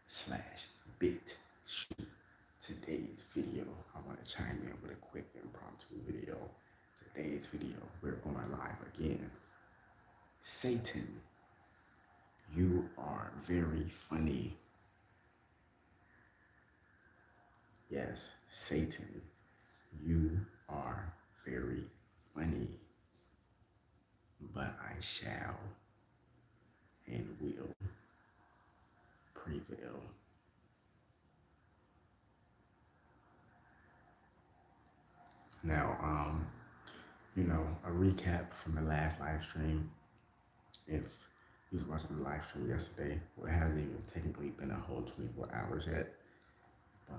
youtube.com/bit. Today's video, I want to chime in with a quick impromptu video. Today's video, we're going live again. Satan, you are very funny. Yes, Satan, you are very funny. But I shall and will prevail. Now, a recap from the last live stream. If you was watching the live stream yesterday, well, it hasn't even technically been a whole 24 hours yet. But,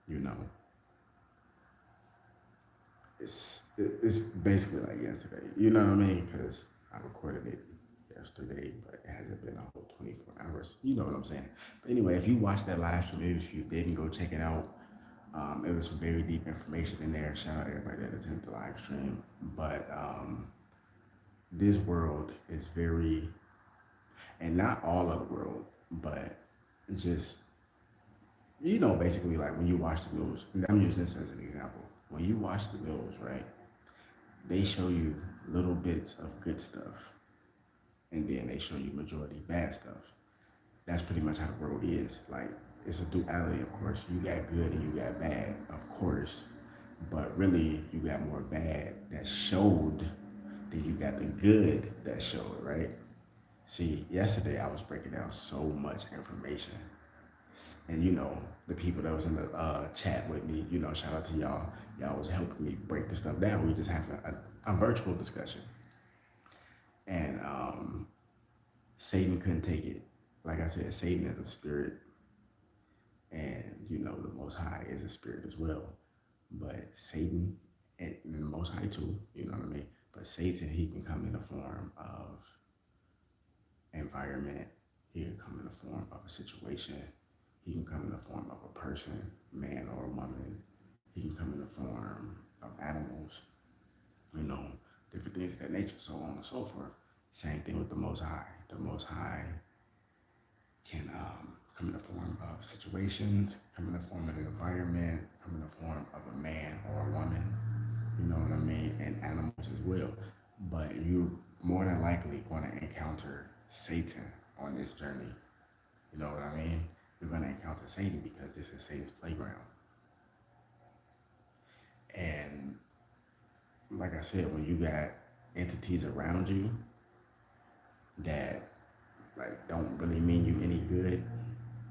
you know, it's basically like yesterday. You know what I mean? Because I recorded it yesterday, but it hasn't been a whole 24 hours. You know what I'm saying? But anyway, if you watched that live stream, maybe if you didn't, go check it out. It was some very deep information in there. Shout out everybody that attended the live stream. But this world is very, and not all of the world, but just, basically like when you watch the news, and I'm using this as an example. When you watch the news, right, they show you little bits of good stuff, and then they show you majority bad stuff. That's pretty much how the world is. Like, it's a duality, of course. You got good and you got bad, of course. But really, you got more bad that showed than you got the good that showed, right? See, yesterday I was breaking down so much information. And, the people that was in the chat with me, shout out to y'all. Y'all was helping me break this stuff down. We just having a virtual discussion. And Satan couldn't take it. Like I said, Satan is a spirit. And, the Most High is a spirit as well. But Satan, and the Most High too, you know what I mean? But Satan, he can come in the form of environment. He can come in the form of a situation. He can come in the form of a person, man or a woman. He can come in the form of animals, different things of that nature, so on and so forth. Same thing with the Most High. The Most High can come in the form of situations, come in the form of an environment, come in the form of a man or a woman, you know what I mean, and animals as well. But you more than likely going to encounter Satan on this journey. You know what I mean? You're going to encounter Satan because this is Satan's playground. And like I said, when you got entities around you that don't really mean you any good,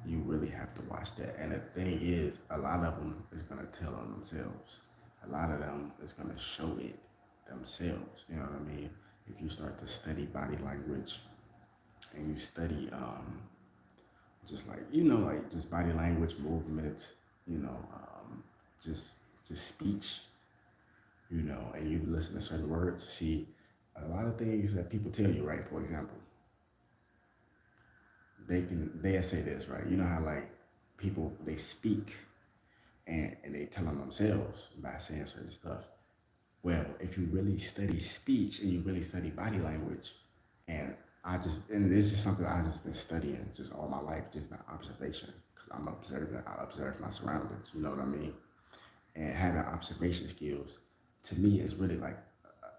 you really have to watch that. And the thing is, a lot of them is going to tell on themselves. A lot of them is going to show it themselves. You know what I mean? If you start to study body language and you study just body language, movements, just speech, and you listen to certain words, see a lot of things that people tell you, right? For example, they'll say this, right? You know how people, they speak and they tell on themselves by saying certain stuff. Well, if you really study speech and you really study body language, and this is something I just been studying just all my life, just by observation, because I'm observant. I observe my surroundings, you know what I mean? And having observation skills, to me, is really like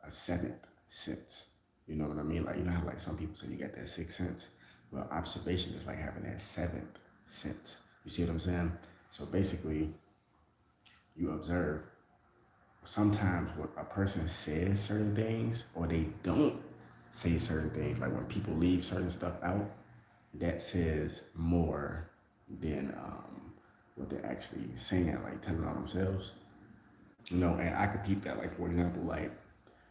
a seventh sense. You know what I mean? Like, you know how some people say you got that sixth sense? Well, observation is like having that seventh sense. You see what I'm saying? So basically, you observe. Sometimes when a person says certain things or they don't say certain things, like when people leave certain stuff out, that says more than what they're actually saying, like telling on themselves. And I could peep that, like, for example, like,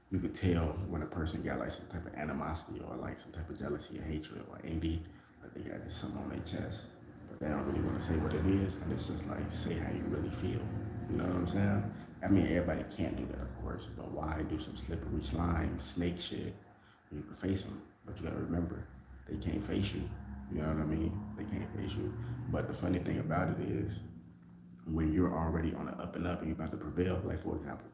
you could tell when a person got some type of animosity or some type of jealousy or hatred or envy, like they got just something on their chest, but they don't really want to say what it is, and it's just say how you really feel. You know what I'm saying? I mean, everybody can't do that, of course, but why do some slippery slime, snake shit? You can face them, but you gotta remember, they can't face you. You know what I mean? They can't face you. But the funny thing about it is, when you're already on the up and up and you're about to prevail, like for example,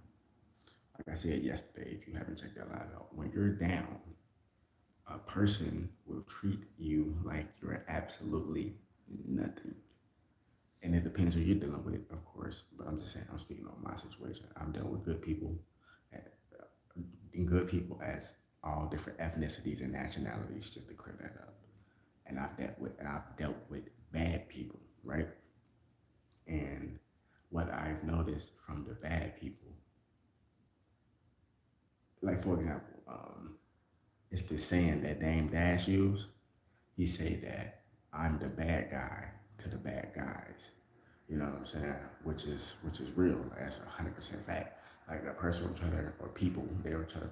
like I said yesterday, if you haven't checked that live out, when you're down, a person will treat you like you're absolutely nothing. And it depends who you're dealing with, of course. But I'm just saying, I'm speaking on my situation. I'm dealing with good people, and good people as all different ethnicities and nationalities, just to clear that up. And I've dealt with bad people, right? And what I've noticed from the bad people, like for example, it's this saying that Dame Dash used. He say that I'm the bad guy to the bad guys. You know what I'm saying? Which is real. That's 100% fact. Like a person will try to, or people, they will try to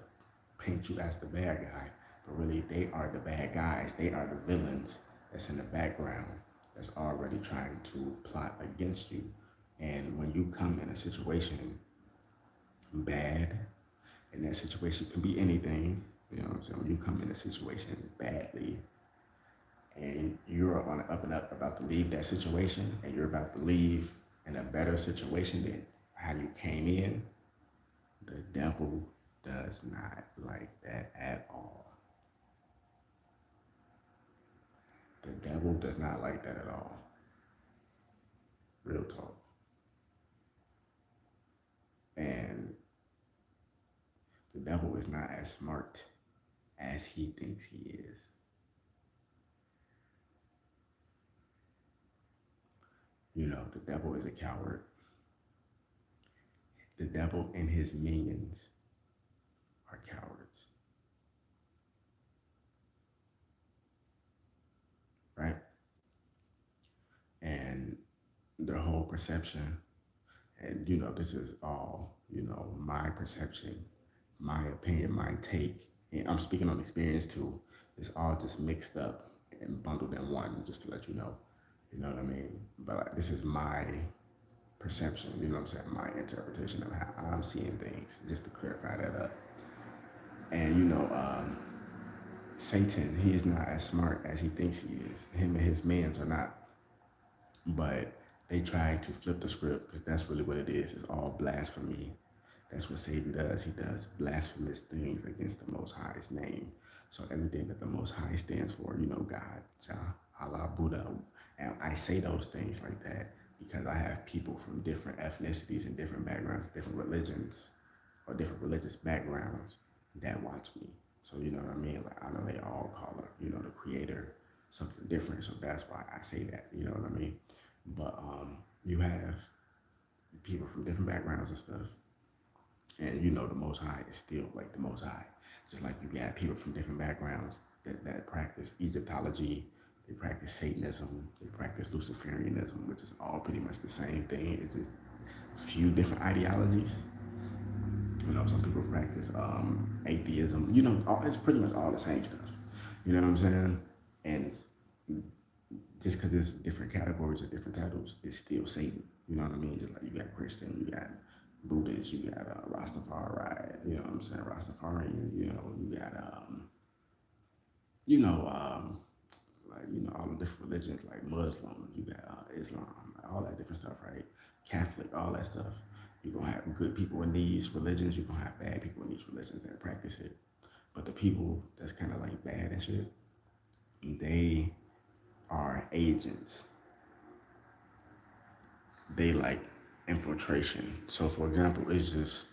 paint you as the bad guy, but really they are the bad guys. They are the villains that's in the background that's already trying to plot against you. And when you come in a situation bad, and that situation can be anything, you know what I'm saying? When you come in a situation badly, and you're on the up and up about to leave that situation, and you're about to leave in a better situation than how you came in, the devil does not like that at all. The devil does not like that at all. Real talk. And the devil is not as smart as he thinks he is. You know, the devil is a coward. The devil and his minions are cowards, right? And their whole perception, and you know, this is all, you know, my perception, my opinion, my take, and I'm speaking on experience too. It's all just mixed up and bundled in one, just to let you know. You know what I mean? But like, this is my perception, you know what I'm saying? My interpretation of how I'm seeing things, just to clarify that up. And you know, Satan, he is not as smart as he thinks he is. Him and his mans are not. But they try to flip the script because that's really what it is. It's all blasphemy. That's what Satan does. He does blasphemous things against the Most High's name. So everything that the Most High stands for, you know, God, Jah, Allah, Buddha. And I say those things like that because I have people from different ethnicities and different backgrounds, different religions, or different religious backgrounds that watch me. So you know what I mean? Like I know they all call her, you know, the creator something different. So that's why I say that, you know what I mean? But you have people from different backgrounds and stuff. And you know the Most High is still like the Most High. Just like you got people from different backgrounds that practice Egyptology, they practice Satanism, they practice Luciferianism, which is all pretty much the same thing. It's just a few different ideologies. You know, some people practice atheism. You know, it's pretty much all the same stuff. You know what I'm saying? And just because it's different categories or different titles, it's still Satan. You know what I mean? Just like you got Christian, you got Buddhist, you got Rastafari, you know what I'm saying? Rastafarian, you know, you got you know, like you know all the different religions like Muslim, you got Islam, all that different stuff, right? Catholic, all that stuff. You're gonna have good people in these religions. You're gonna have bad people in these religions that practice it. But the people that's kind of like bad and shit, they are agents. They like infiltration. So, for example, it's just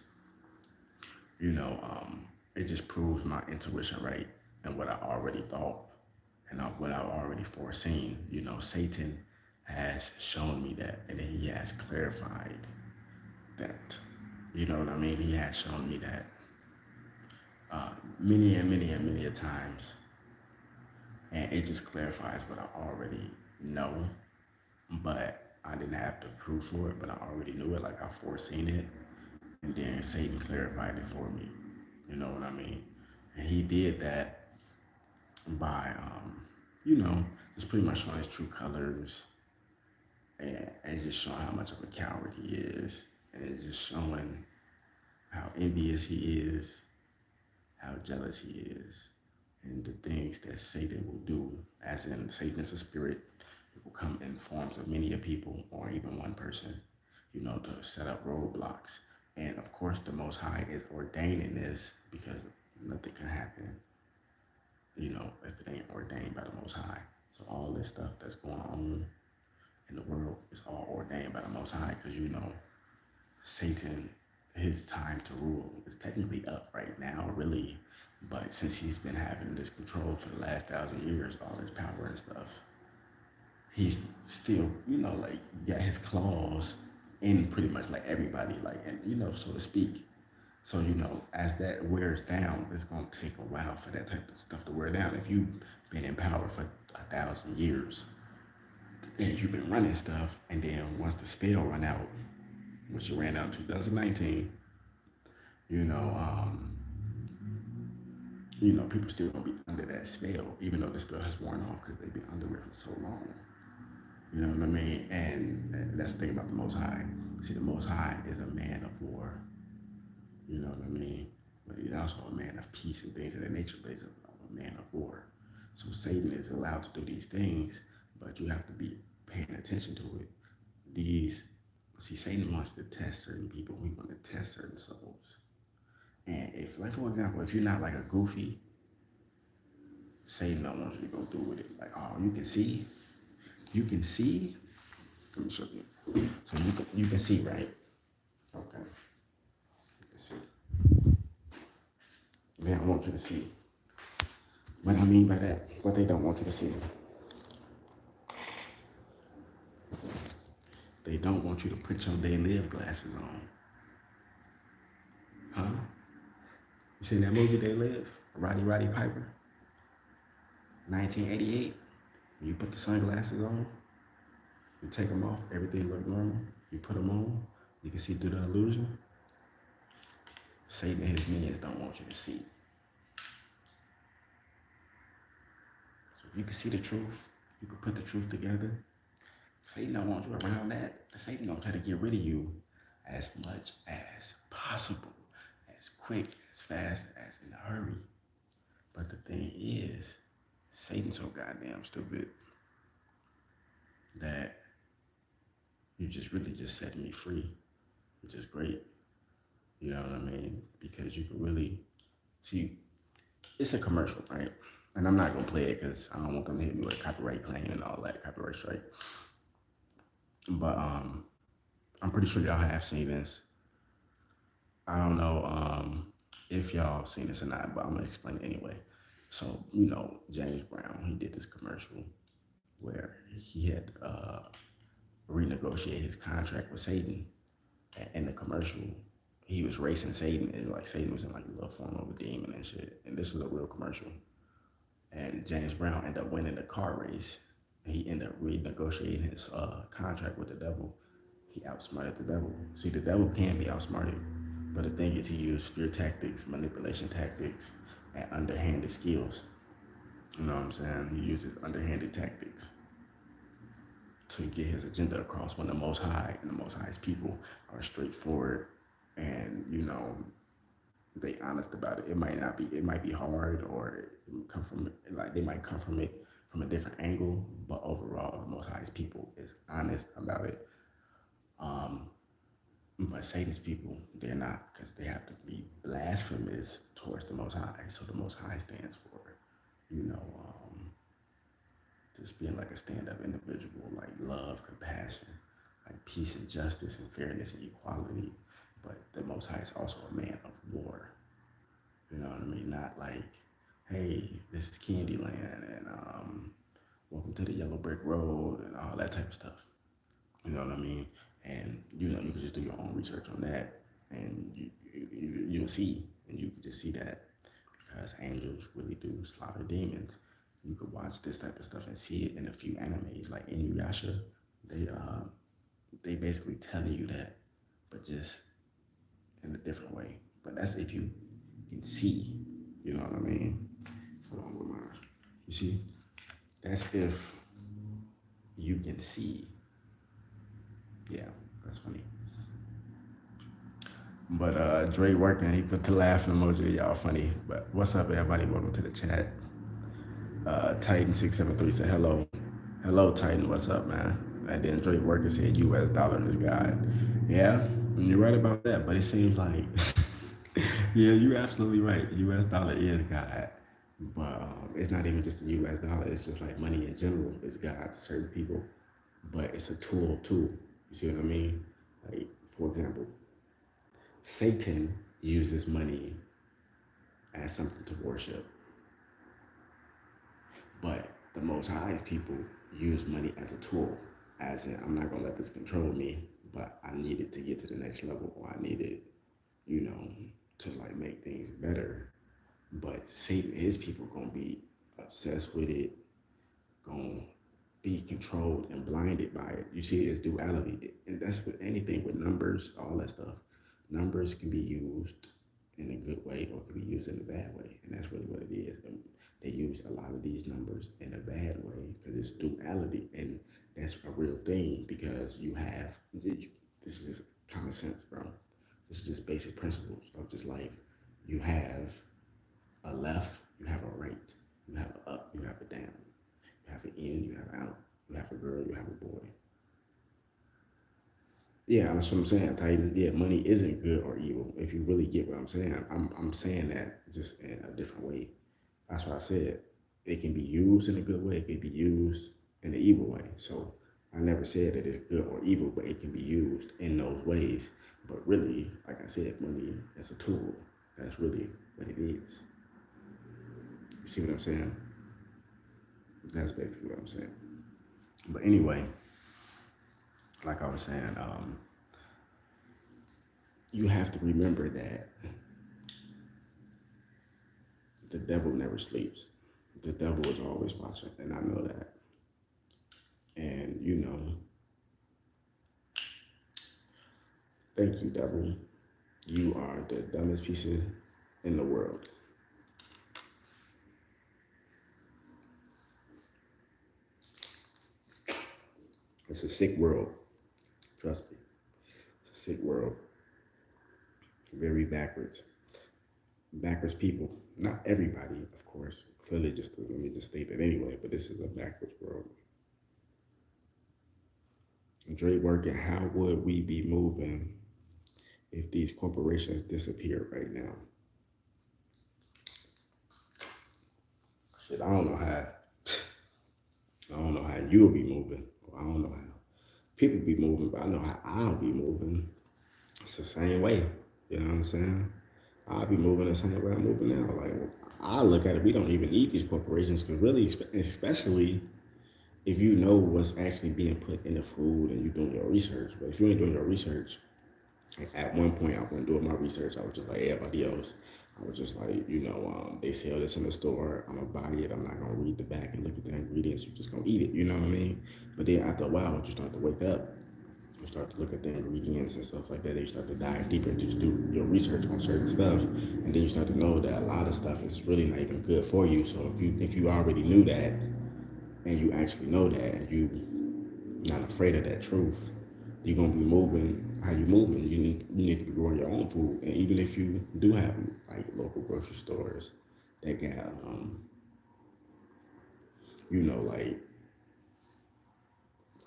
you know, it just proves my intuition right and what I already thought and what I've already foreseen. You know, Satan has shown me that, and then he has clarified that. You know what I mean? He has shown me that many and many and many a times, and it just clarifies what I already know. But I didn't have the proof for it, but I already knew it. Like I foreseen it, and then Satan clarified it for me. You know what I mean? And he did that by, you know, just pretty much showing his true colors, and just showing how much of a coward he is, and it's just showing how envious he is, how jealous he is, and the things that Satan will do, as in Satan is a spirit, it will come in forms of many a people or even one person, you know, to set up roadblocks. And of course, the Most High is ordaining this because nothing can happen, you know, if it ain't ordained by the Most High. So all this stuff that's going on in the world is all ordained by the Most High, because Satan, his time to rule is technically up right now, really. But since he's been having this control for the last 1,000 years, all this power and stuff, he's still, like, got his claws in pretty much like everybody, like, and so to speak. So, as that wears down, it's gonna take a while for that type of stuff to wear down. If you've been in power for 1,000 years and you've been running stuff, and then once the spell run out, which it ran out in 2019, people still gonna be under that spell, even though the spell has worn off, because they've been under it for so long. You know what I mean? And that's the thing about the Most High. See, the Most High is a man of war. You know what I mean? But he's also a man of peace and things of that nature, but he's a man of war. So Satan is allowed to do these things, but you have to be paying attention to it. Satan wants to test certain people. We want to test certain souls. And if, like, for example, if you're not like a goofy, Satan don't want you to go through with it. Like, oh, you can see. Let me show you. So you can see, right? Okay. You can see. They don't want you to see. What I mean by that, what they don't want you to see. They don't want you to put your They Live glasses on. Huh? You seen that movie, They Live? Roddy Piper? 1988? You put the sunglasses on, you take them off, everything look normal. You put them on, you can see through the illusion. Satan and his minions don't want you to see. So if you can see the truth, you can put the truth together. Satan don't want you around that. Satan gonna try to get rid of you as much as possible, as quick, as fast, as in a hurry. But the thing is, Satan's so goddamn stupid that you just really just setting me free, which is great. You know what I mean? Because you can really see, it's a commercial, right? And I'm not gonna play it because I don't want them to hit me with a copyright claim and all that, copyright strike. But I'm pretty sure y'all have seen this. I don't know if y'all seen this or not, but I'm gonna explain it anyway. So, James Brown, he did this commercial where he had renegotiate his contract with Satan. In the commercial, he was racing Satan, and like Satan was in like a little form of a demon and shit. And this is a real commercial. And James Brown ended up winning the car race. And he ended up renegotiating his contract with the devil. He outsmarted the devil. See, the devil can be outsmarted, but the thing is, he used fear tactics, manipulation tactics, and underhanded skills. You know what I'm saying? He uses underhanded tactics to get his agenda across, when the Most High and the Most High's people are straightforward and, they honest about it. It might be hard, or it come from, like, they might come from it from a different angle, but overall, the Most High's people is honest about it. But Satan's people, they're not, because they have to be blasphemous towards the Most High. So the Most High stands for, just being like a stand-up individual, like love, compassion, like peace and justice and fairness and equality. But the Most High is also a man of war. You know what I mean? Not like, hey, this is Candyland and welcome to the Yellow Brick Road and all that type of stuff. You know what I mean? And you can just do your own research on that, and you'll see, and you can just see that, because angels really do slaughter demons. You could watch this type of stuff and see it in a few animes, like Inuyasha. They basically telling you that, but just in a different way. But that's if you can see. You know what I mean? Hold on, with mine. You see? That's if you can see. Yeah, that's funny. But Dre working, he put the laughing emoji. Y'all funny. But what's up, everybody? Welcome to the chat. Titan673 said hello. Hello, Titan. What's up, man? And then Dre working said US dollar is God. Yeah, you're right about that. But it seems like, yeah, you're absolutely right. US dollar is God. But it's not even just the U.S. dollar. It's just like money in general. It's God to certain people, but it's a tool too. You see what I mean? Like, for example, Satan uses money as something to worship, but the Most High's people use money as a tool. As in, I'm not gonna let this control me, but I need it to get to the next level, or I need it, you know, to like make things better. But Satan, his people gonna be obsessed with it, gonna be controlled and blinded by it. You see, it's duality, and that's with anything with numbers, all that stuff. Numbers can be used in a good way or can be used in a bad way, and that's really what it is. And they use a lot of these numbers in a bad way because it's duality, and that's a real thing because you have this is just common sense, bro. This is just basic principles of just life. You have a left, you have a right, you have a up, you have a down, you have an in, you have out, you have a girl, you have a boy. Yeah, that's what I'm saying, Titan. Yeah, money isn't good or evil. If you really get what I'm saying, I'm saying that just in a different way. That's what I said. It can be used in a good way. It can be used in an evil way. So I never said that it's good or evil, but it can be used in those ways. But really, like I said, money is a tool. That's really what it is. You see what I'm saying? That's basically what I'm saying. But anyway, like I was saying, you have to remember that the devil never sleeps. The devil is always watching, and I know that. And thank you, devil. You are the dumbest piece in the world. It's a sick world. Trust me. It's a sick world. Very backwards. Backwards people. Not everybody, of course. Clearly, let me just state that anyway, but this is a backwards world. Dre working, how would we be moving if these corporations disappeared right now? Shit, I don't know how. I don't know how you'll be moving. I don't know how people be moving, but I know how I'll be moving. It's the same way. You know what I'm saying? I'll be moving the same way I'm moving now. Like, I look at it, we don't even need these corporations because really, especially if you know what's actually being put in the food and you're doing your research. But if you ain't doing your research, at one point I wasn't doing my research. I was just like everybody else. I was just like, they sell this in the store. I'm gonna buy it. I'm not gonna read the back and look at the ingredients. You're just gonna eat it. You know what I mean? But then after a while, once you start to wake up, you start to look at the ingredients and stuff like that. Then you start to dive deeper and just do your research on certain stuff, and then you start to know that a lot of stuff is really not even good for you. So if you already knew that, and you actually know that, and you not afraid of that truth, you're gonna be moving how you moving. You need to be growing your own food, and even if you do have like local grocery stores that got like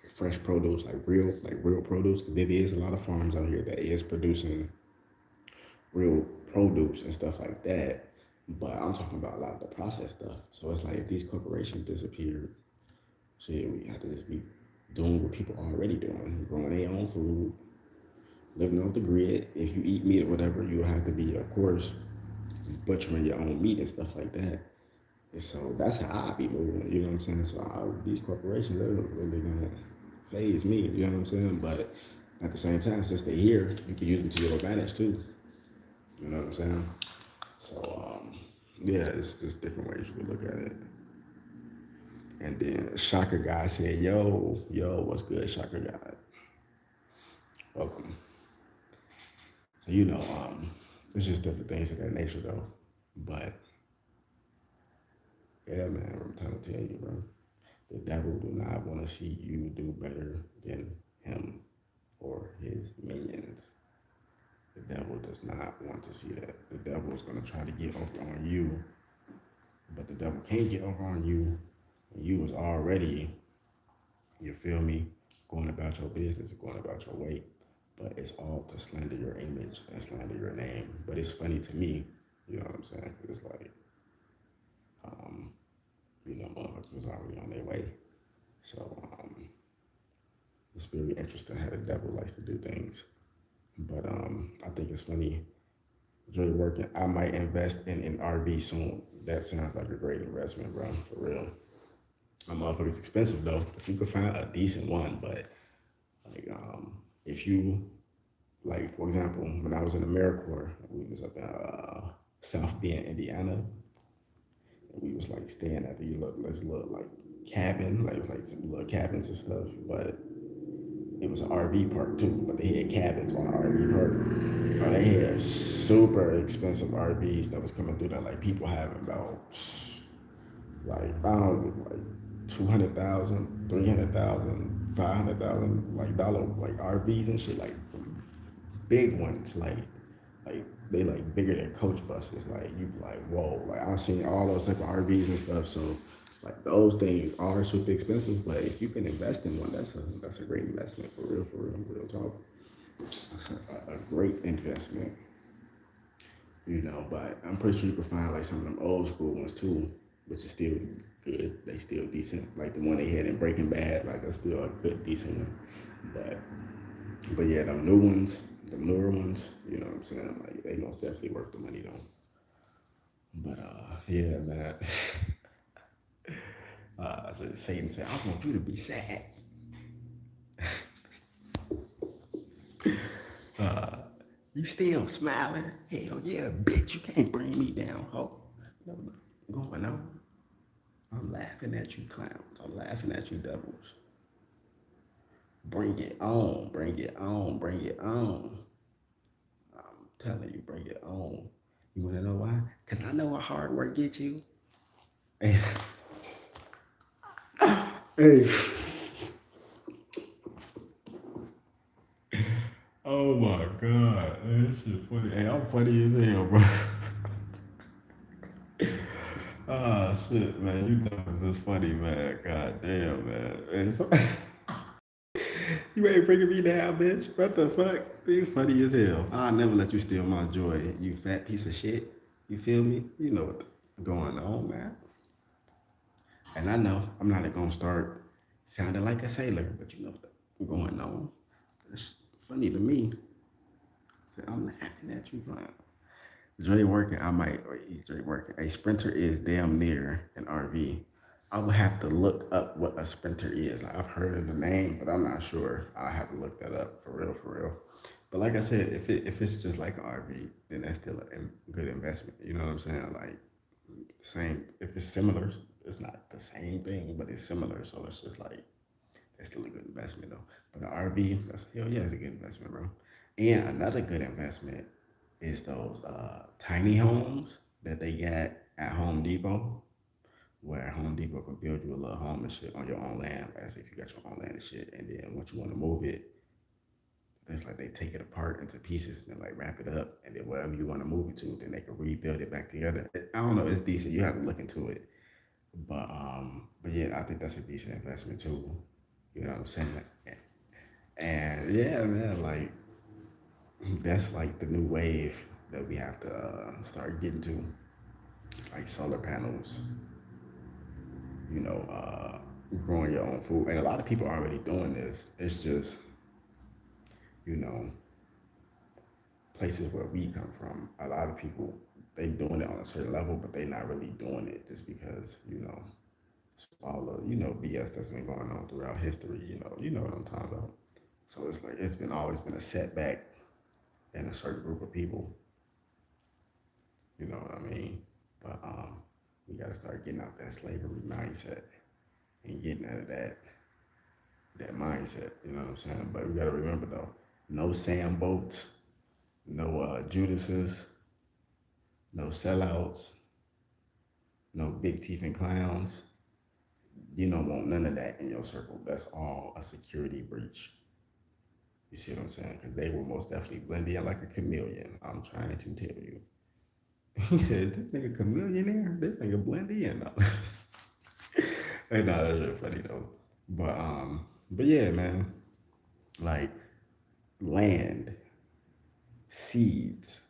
fresh produce, like real produce, because there is a lot of farms out here that is producing real produce and stuff like that. But I'm talking about a lot of the processed stuff. So it's like if these corporations disappeared, shit, we have to just be doing what people are already doing, growing their own food, living off the grid. If you eat meat or whatever, you have to be, of course, butchering your own meat and stuff like that. And so that's how I be moving. You know what I'm saying? So these corporations, they're really gonna phase me. You know what I'm saying? But at the same time, since they're here, you can use them to your advantage too. You know what I'm saying? So yeah, it's just different ways you can look at it. And then Shaka Guy said, yo, what's good, Shaka Guy? Welcome. So it's just different things of that nature though. But yeah, man, I'm trying to tell you, bro. The devil do not want to see you do better than him or his minions. The devil does not want to see that. The devil is going to try to get over on you, but the devil can't get over on you. You was already, you feel me, going about your business, going about your way. But it's all to slander your image and slander your name. But it's funny to me, you know what I'm saying? 'Cause it's like, Um, motherfuckers was already on their way. So it's very interesting how the devil likes to do things. But I think it's funny. Dre working. I might invest in an RV soon. That sounds like a great investment, bro. For real. A motherfucker's expensive though. If you could find a decent one, but like if you like, for example, when I was in AmeriCorps, we was up in South Bend, Indiana, and we was like staying at these little like cabin, like it was like some little cabins and stuff, but it was an RV park too, but they had cabins on the RV park. Oh, they had super expensive RVs that was coming through there, like people having about like I don't know, like 200,000, 300,000, 500,000, like dollar like RVs and shit, like big ones, like they like bigger than coach buses. Like you be like, whoa, like I've seen all those type of RVs and stuff. So like those things are super expensive, but if you can invest in one, that's a great investment for real talk. That's a great investment, but I'm pretty sure you can find like some of them old school ones too, which is still good. They still decent. Like the one they had in Breaking Bad, like that's still a good, decent one. But yeah, the newer ones, you know what I'm saying? Like they most definitely worth the money though. But yeah, man. Satan said, I want you to be sad. Uh, you still smiling? Hell yeah, bitch, you can't bring me down, ho. You know what's going on? I'm laughing at you clowns. I'm laughing at you devils. Bring it on, bring it on, bring it on. I'm telling you, bring it on. You wanna know why? Cause I know what hard work gets you. Hey, hey. Oh my god, that shit funny. Hey, I'm funny as hell, bro. Ah, shit, man. You know it's just funny, man. God damn, man. You ain't bringing me down, bitch. What the fuck? You funny as hell. I'll never let you steal my joy, you fat piece of shit. You feel me? You know what's going on, man. And I know I'm not gonna start sounding like a sailor, but you know what's going on. It's funny to me. I'm laughing at you, clown. Dre working, I might, or Dre working. A sprinter is damn near an RV. I would have to look up what a sprinter is. Like, I've heard of the name, but I'm not sure. I have to look that up for real, for real. But like I said, if it's just like an RV, then that's still a good investment. You know what I'm saying? Like same. If it's similar, it's not the same thing, but it's similar. So it's just like that's still a good investment though. But an RV, that's hell yeah, it's a good investment, bro. And another good investment is those tiny homes that they got at Home Depot, where Home Depot can build you a little home and shit on your own land, as if you got your own land and shit. And then once you want to move it, it's like they take it apart into pieces and like wrap it up, and then wherever you want to move it to, then they can rebuild it back together. I don't know, it's decent. You have to look into it, but yeah, I think that's a decent investment too. You know what I'm saying? And yeah, man, like that's like the new wave that we have to start getting to, like solar panels, growing your own food. And a lot of people are already doing this. It's just, you know, places where we come from, a lot of people, they doing it on a certain level, but they not really doing it just because, all the, BS that's been going on throughout history, you know what I'm talking about. So it's like, it's been always been a setback in a certain group of people, you know what I mean? But we got to start getting out that slavery mindset and getting out of that mindset. You know what I'm saying? But we got to remember though, no Sam Boats, no Judases, no sellouts, no big teeth and clowns. You don't want none of that in your circle. That's all a security breach. You see what I'm saying? Because they will most definitely blend in like a chameleon. I'm trying to tell you. He said, "This nigga chameleon, this nigga blend in." No. Hey, nah, that's really funny though. But yeah, man. Like land, seeds,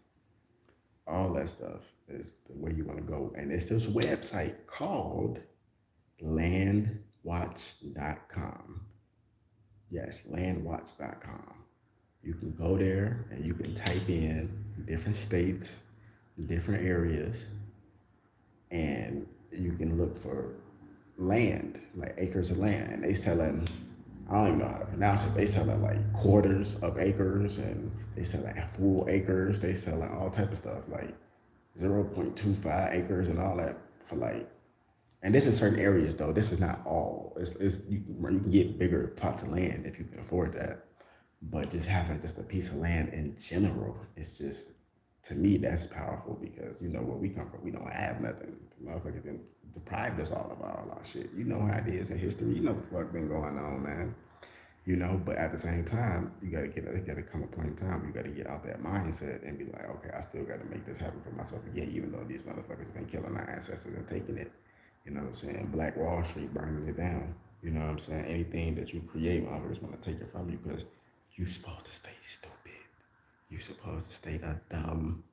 all that stuff is the way you want to go. And it's this website called landwatch.com. Yes, landwatch.com. You can go there and you can type in different states, different areas, and you can look for land, like acres of land. And they selling, I don't even know how to pronounce it. They selling like quarters of acres, and they selling full acres. They selling all type of stuff like 0.25 acres and all that for like. And this is certain areas though. This is not all. It's you can get bigger plots of land if you can afford that. But just having just a piece of land in general, it's just, to me, that's powerful because you know where we come from, we don't have nothing. The motherfuckers been deprived us all of all our shit. You know how it is in history. You know what the fuck been going on, man. You know, but at the same time, it gotta come a point in time, you gotta get out that mindset and be like, okay, I still gotta make this happen for myself again, even though these motherfuckers have been killing our ancestors and taking it. You know what I'm saying? Black Wall Street burning it down. You know what I'm saying? Anything that you create, motherfuckers want to take it from you because you supposed to stay stupid. You supposed to stay a dumb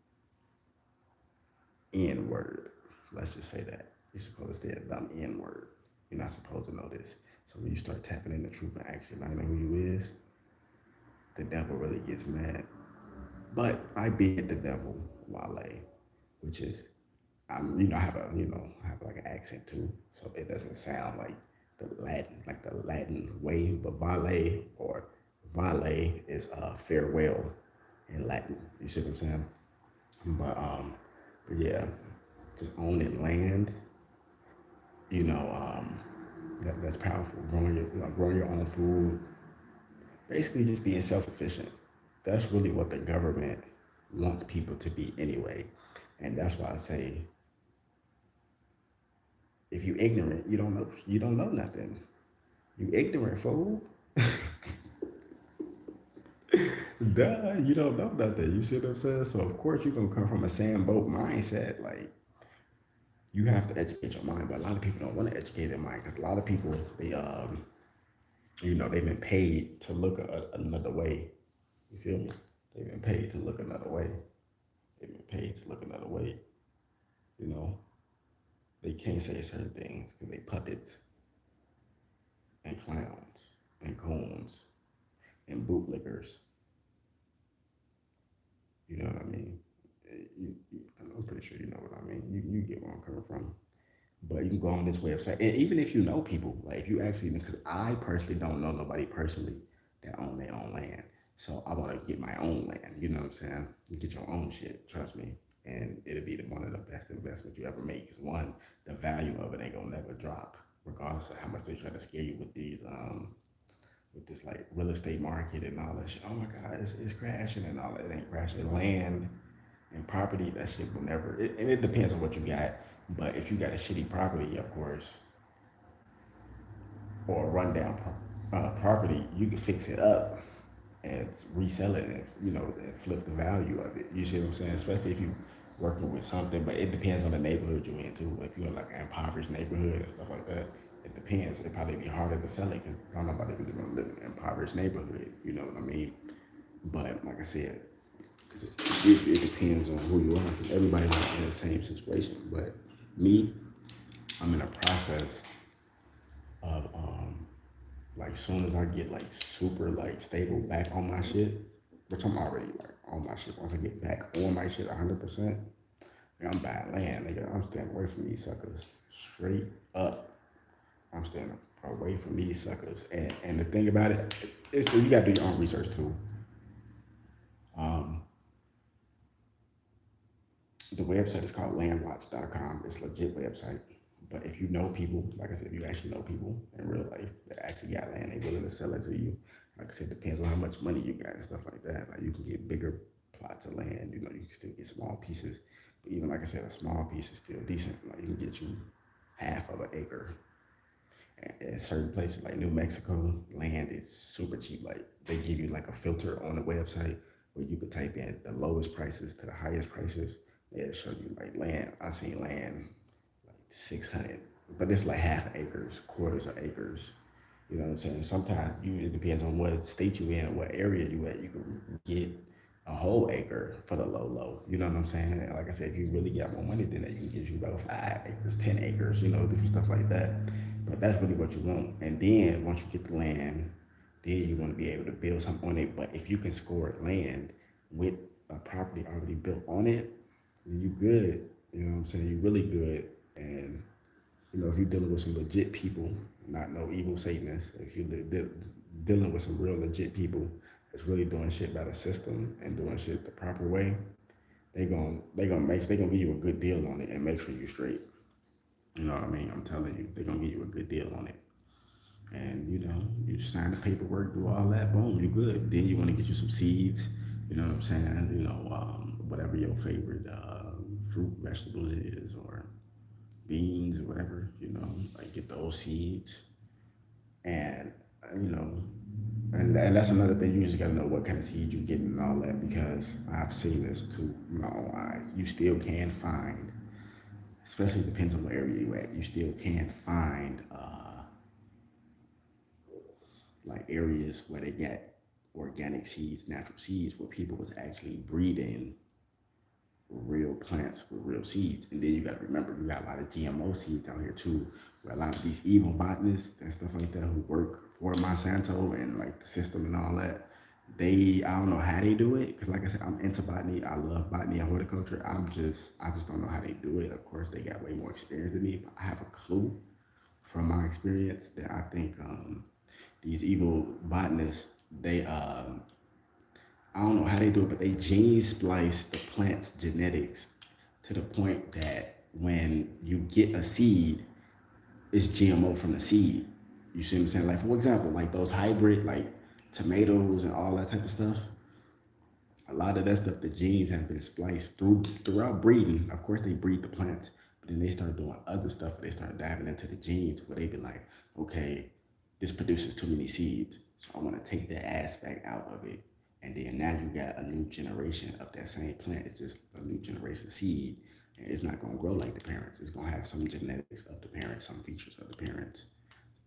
N word. Let's just say that. You're supposed to stay a dumb N word. You're not supposed to know this. So when you start tapping in the truth and actually learning who you is, the devil really gets mad. But I beat the devil, Wale, which is, I have I have like an accent too, so it doesn't sound like the Latin way. But Vale or Vale is farewell in Latin. You see what I'm saying? But yeah, just owning land, you know, that's powerful. Growing your own food, basically just being self-efficient. That's really what the government wants people to be anyway, and that's why I say, if you ignorant, you don't know nothing. You ignorant fool. Duh, you don't know nothing. You see what I'm saying? So of course you're gonna come from a sand boat mindset. Like, you have to educate your mind, but a lot of people don't want to educate their mind because a lot of people they've been paid to look another way. You feel me? They've been paid to look another way. They've been paid to look another way. You know, they can't say certain things because they puppets and clowns and coons and bootlickers. You know what I mean? I'm pretty sure you know what I mean. You get where I'm coming from. But you can go on this website, and even if you know people, like if you actually, because I personally don't know nobody personally that own their own land. So I want to get my own land. You know what I'm saying? You get your own shit. Trust me, and it'll be one of the best investments you ever make. Because one, the value of it ain't gonna never drop, regardless of how much they try to scare you with with this like real estate market and all that shit. Oh my God, it's crashing and all that. It ain't crashing. Land and property, that shit will never. And it depends on what you got. But if you got a shitty property, of course, or a rundown property, you can fix it up and resell it, and and flip the value of it. You see what I'm saying? Especially if you working with something, but it depends on the neighborhood you're in too. If you're in like an impoverished neighborhood and stuff like that, it depends. It'd probably be harder to sell it because I don't know about really gonna live in an impoverished neighborhood. You know what I mean? But like I said, it depends on who you are. Because everybody's not in the same situation. But me, I'm in a process of like soon as I get like super like stable back on my shit, which I'm already like on my shit. Once I get back on my shit 100%, I'm buying land, nigga. I'm staying away from these suckers. Straight up. I'm staying away from these suckers. And the thing about it is, so you gotta do your own research too. The website is called landwatch.com. It's a legit website. But if you know people, like I said, if you actually know people in real life that actually got land, they willing to sell it to you. Like I said, it depends on how much money you got and stuff like that. Like you can get bigger plots of land, you can still get small pieces. But even like I said, a small piece is still decent. Like you can get you half of an acre. And in certain places like New Mexico, land is super cheap. Like they give you like a filter on the website where you could type in the lowest prices to the highest prices. It'll show you like land. I seen land like 600, but it's like half acres, quarters of acres. You know what I'm saying? Sometimes it depends on what state you in, what area you at. You can get a whole acre for the low. You know what I'm saying? Like I said, if you really got more money than that, you can get you about 5 acres, 10 acres, different stuff like that. But that's really what you want. And then once you get the land, then you want to be able to build something on it. But if you can score land with a property already built on it, then you good. You know what I'm saying? You really good. And if you're dealing with some legit people, not no evil Satanists, if you're dealing with some real legit people that's really doing shit by the system and doing shit the proper way, they gonna give you a good deal on it and make sure you straight. You know what I mean? I'm telling you, they're gonna give you a good deal on it. And you sign the paperwork, do all that, boom, you good. Then you want to get you some seeds. You know what I'm saying? Whatever your favorite fruit, vegetables is, or beans or whatever. Like get those seeds, and you know, and that's another thing. You just gotta know what kind of seeds you're getting and all that, because I've seen this too with my own eyes. You still can find, especially depends on what area you at. You still can find like areas where they get organic seeds, natural seeds, where people was actually breeding real plants with real seeds. And then you got to remember, you got a lot of GMO seeds out here too, where a lot of these evil botanists and stuff like that who work for Monsanto and like the system and all that, I don't know how they do it, because like I said, I'm into botany. I love botany and horticulture. I just don't know how they do it. Of course, they got way more experience than me, but I have a clue from my experience that I think these evil botanists, I don't know how they do it, but they gene splice the plant's genetics to the point that when you get a seed, it's GMO from the seed. You see what I'm saying? Like, for example, like those hybrid, like tomatoes and all that type of stuff. A lot of that stuff, the genes have been spliced throughout breeding. Of course, they breed the plants, but then they start doing other stuff. They start diving into the genes where they be like, okay, this produces too many seeds, so I want to take that aspect out of it. And then now you got a new generation of that same plant. It's just a new generation seed. And it's not going to grow like the parents. It's going to have some genetics of the parents, some features of the parents,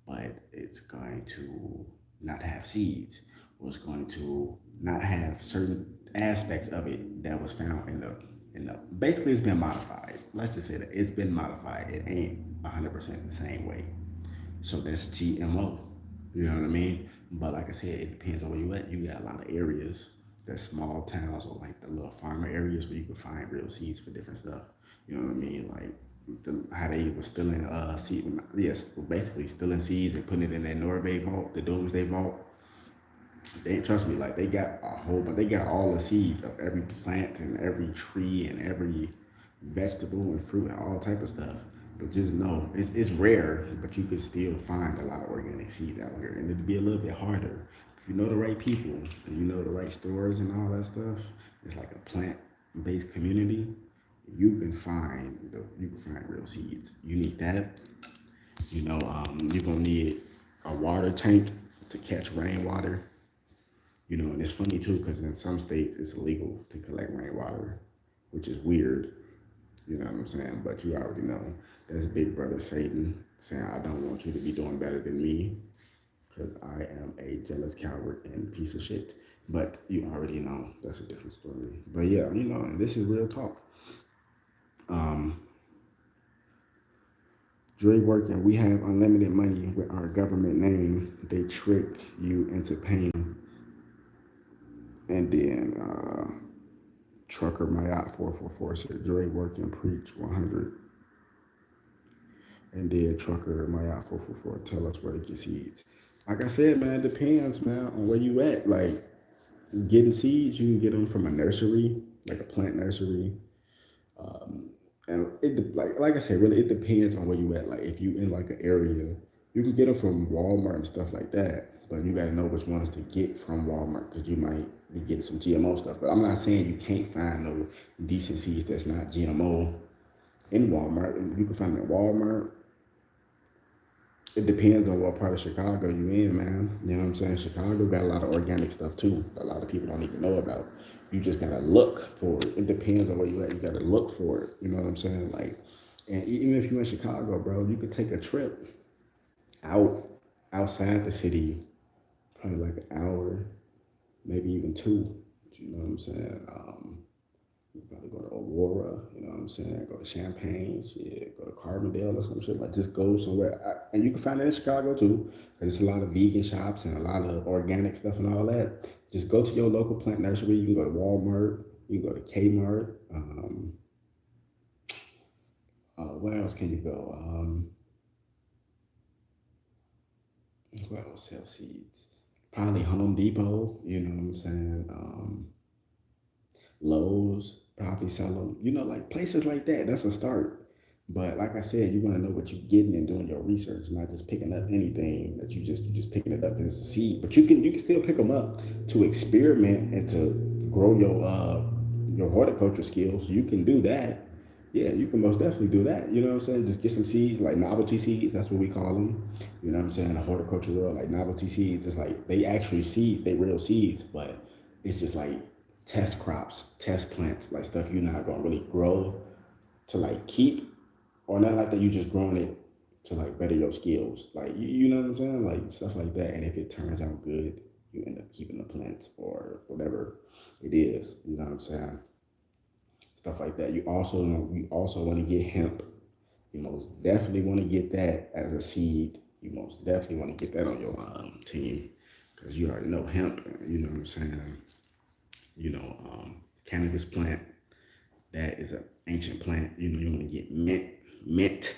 but it's going to not have seeds, or it's going to not have certain aspects of it that was found basically it's been modified. Let's just say that it's been modified. It ain't 100% the same way. So that's GMO. You know what I mean? But like I said, it depends on where you at. You got a lot of areas, that's small towns or like the little farmer areas where you can find real seeds for different stuff. You know what I mean? Like how they were stealing seed, yes, basically stealing seeds and putting it in that Norway vault, the Doomsday vault. They trust me, like they got a whole, but they got all the seeds of every plant and every tree and every vegetable and fruit and all type of stuff. But just know it's rare, but you can still find a lot of organic seeds out here, and it'd be a little bit harder if you know the right people and you know the right stores and all that stuff. It's like a plant-based community. You can find real seeds. You need that. You're gonna need a water tank to catch rainwater. And it's funny too, because in some states it's illegal to collect rainwater, which is weird. You know what I'm saying? But you already know that's Big Brother Satan saying, I don't want you to be doing better than me, because I am a jealous coward and piece of shit. But you already know that's a different story. But yeah, and this is real talk. Dre working, we have unlimited money with our government name. They trick you into paying. And then Trucker Mayat 444 said, Dre working, preach 100. And then Trucker Mayat 444, tell us where to get seeds. Like I said, man, it depends, man, on where you at. Like, getting seeds, you can get them from a nursery, like a plant nursery. And like I said, really, it depends on where you at. Like, if you in like an area, you can get them from Walmart and stuff like that. But you got to know which ones to get from Walmart, because you might be getting some GMO stuff. But I'm not saying you can't find no decent seeds that's not GMO in Walmart. You can find them at Walmart. It depends on what part of Chicago you in, man. You know what I'm saying? Chicago got a lot of organic stuff too. A lot of people don't even know about. You just gotta look for it. It depends on where you at. You gotta look for it. You know what I'm saying? Like, and even if you're in Chicago, bro, you could take a trip outside the city, probably like an hour, maybe even 2. You know what I'm saying? You gotta go to Aurora, you know what I'm saying? Go to Champaign, shit, go to Carbondale or some shit. Like, just go somewhere. And you can find it in Chicago too. There's a lot of vegan shops and a lot of organic stuff and all that. Just go to your local plant nursery. You can go to Walmart. You can go to Kmart. Where else can you go? Where else sell seeds? Probably Home Depot, you know what I'm saying? Lowe's probably sell them, like places like that. That's a start. But like I said, you want to know what you're getting and doing your research, not just picking up anything that you just picking it up because it's a seed. But you can still pick them up to experiment and to grow your horticulture skills. You can do that. Yeah, you can most definitely do that. You know what I'm saying? Just get some seeds, like novelty seeds. That's what we call them. You know what I'm saying? The horticulture world, like novelty seeds. It's like they actually seeds, they real seeds, but it's just like test crops, test plants, like stuff you're not gonna really grow to like keep or not like that. You just growing it to like better your skills, like you know what I'm saying, like stuff like that. And if it turns out good, you end up keeping the plants or whatever it is. You know what I'm saying? Stuff like that. You also want to get hemp. You most definitely want to get that as a seed. You most definitely want to get that on your team because you already know hemp. You know what I'm saying? Cannabis plant. That is an ancient plant. You want to get mint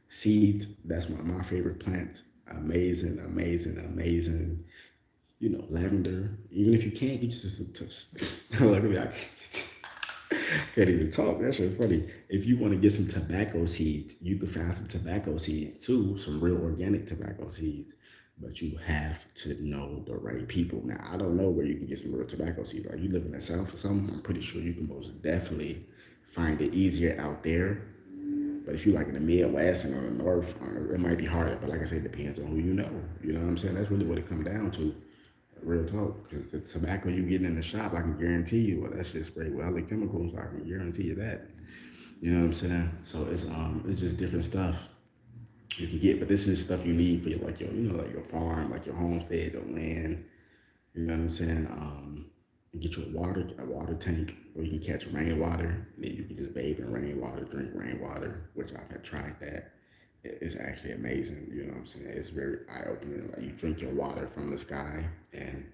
seeds. That's one of my favorite plants. Amazing, amazing, amazing. Lavender. Even if you can't get just look at me, I can't even talk. That shit funny. If you want to get some tobacco seeds, you can find some tobacco seeds too, some real organic tobacco seeds. But you have to know the right people. Now, I don't know where you can get some real tobacco seeds. Like you live in the South or something, I'm pretty sure you can most definitely find it easier out there. But if you like in the Midwest and on the North, it might be harder. But like I said, it depends on who you know. You know what I'm saying? That's really what it comes down to. Real talk. Because the tobacco you getting in the shop, I can guarantee you, well, that shit's sprayed with other chemicals. I can guarantee you that. You know what I'm saying? So it's just different stuff you can get. But this is stuff you need for like your farm, like your homestead, your land. You know what I'm saying? Get you a water tank where you can catch rainwater. And then you can just bathe in rainwater, drink rainwater, which I've had tried that. It's actually amazing. You know what I'm saying? It's very eye opening. Like you drink your water from the sky, and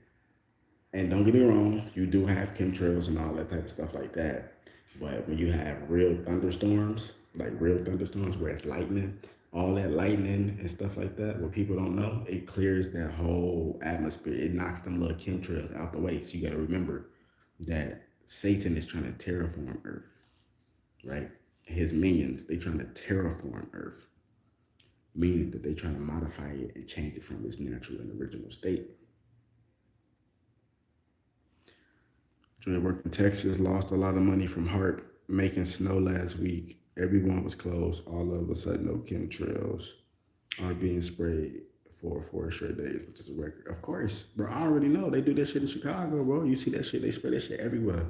don't get me wrong, you do have chemtrails and all that type of stuff like that. But when you have real thunderstorms, like real thunderstorms where it's lightning, all that lightning and stuff like that, what people don't know, it clears that whole atmosphere. It knocks them little chemtrails out the way. So you got to remember that Satan is trying to terraform Earth, right? His minions, they trying to terraform Earth, meaning that they trying to modify it and change it from its natural and original state. Joy work in Texas lost a lot of money from HARP making snow last week. Everyone was closed. All of a sudden, no chemtrails are being sprayed for 4 straight days, which is a record. Of course, bro. I already know they do that shit in Chicago, bro. You see that shit? They spray that shit everywhere,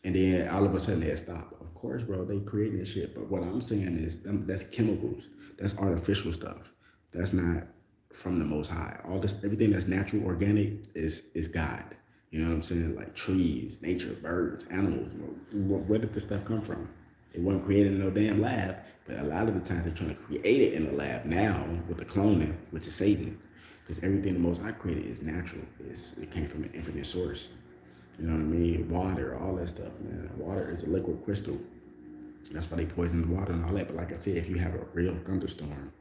and then all of a sudden they stop. Of course, bro. They creating this shit, but what I'm saying is that's chemicals. That's artificial stuff. That's not from the Most High. All this, everything that's natural, organic, is God. You know what I'm saying? Like trees, nature, birds, animals. Where did this stuff come from? It wasn't created in no damn lab, but a lot of the times they're trying to create it in the lab now with the cloning, which is Satan. Because everything the Most High created is natural. It came from an infinite source. You know what I mean? Water, all that stuff, man. Water is a liquid crystal. That's why they poison the water and all that. But like I said, if you have a real thunderstorm,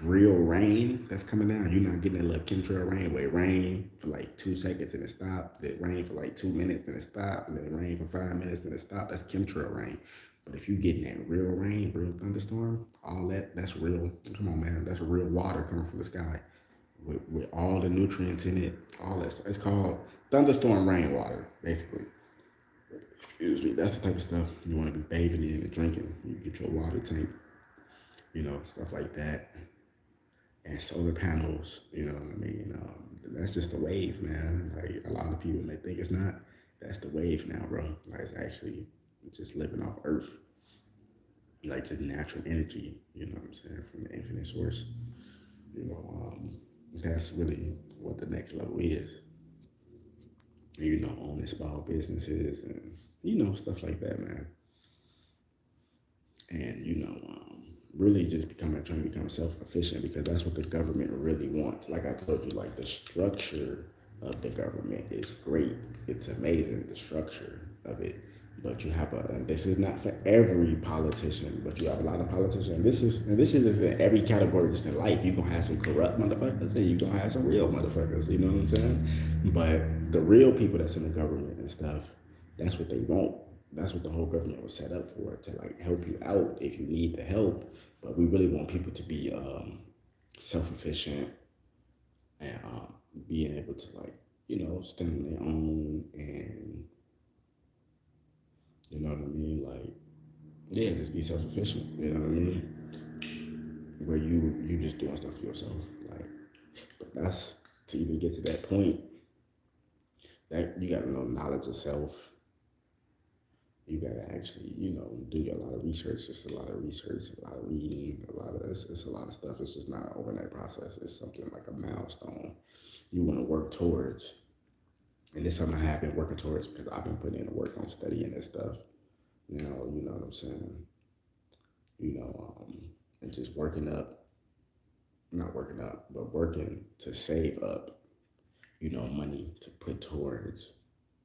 real rain that's coming down, you're not getting that little chemtrail rain where it rain for like 2 seconds and it stopped. It rain for like 2 minutes, then it stopped, and then it rain for 5 minutes, then it stopped. That's chemtrail rain. But if you getting that real rain, real thunderstorm, all that's real. Come on, man, that's real water coming from the sky with all the nutrients in it, all that stuff. It's called thunderstorm rainwater, basically. Excuse me. That's the type of stuff you want to be bathing in and drinking. You get your water tank, stuff like that. And solar panels, you know what I mean? That's just the wave, man. Like a lot of people may think it's not. That's the wave now, bro. Like it's actually just living off Earth, like just natural energy. You know what I'm saying? From the infinite source. That's really what the next level is. owning small businesses and, stuff like that, man. And, really just trying to become self-efficient because that's what the government really wants. Like I told you, like the structure of the government is great. It's amazing, the structure of it. But you have and this is not for every politician, but you have a lot of politicians. And this is just in every category, just in life. You're gonna have some corrupt motherfuckers and you're gonna have some real motherfuckers, you know what I'm saying? But the real people that's in the government and stuff, that's what they want. That's what the whole government was set up for, to like help you out if you need the help. But we really want people to be self-efficient and being able to like, stand on their own and you know what I mean? Like, yeah, just be self-sufficient. You know what I mean? Where you just doing stuff for yourself. Like, but that's to even get to that point. That you got to know knowledge of self. You got to actually, do a lot of research. Just a lot of research, a lot of reading, it's a lot of stuff. It's just not an overnight process. It's something like a milestone you want to work towards. And this is something I have been working towards because I've been putting in the work on studying this stuff. Now, you know what I'm saying? And just not working up, but working to save up, money to put towards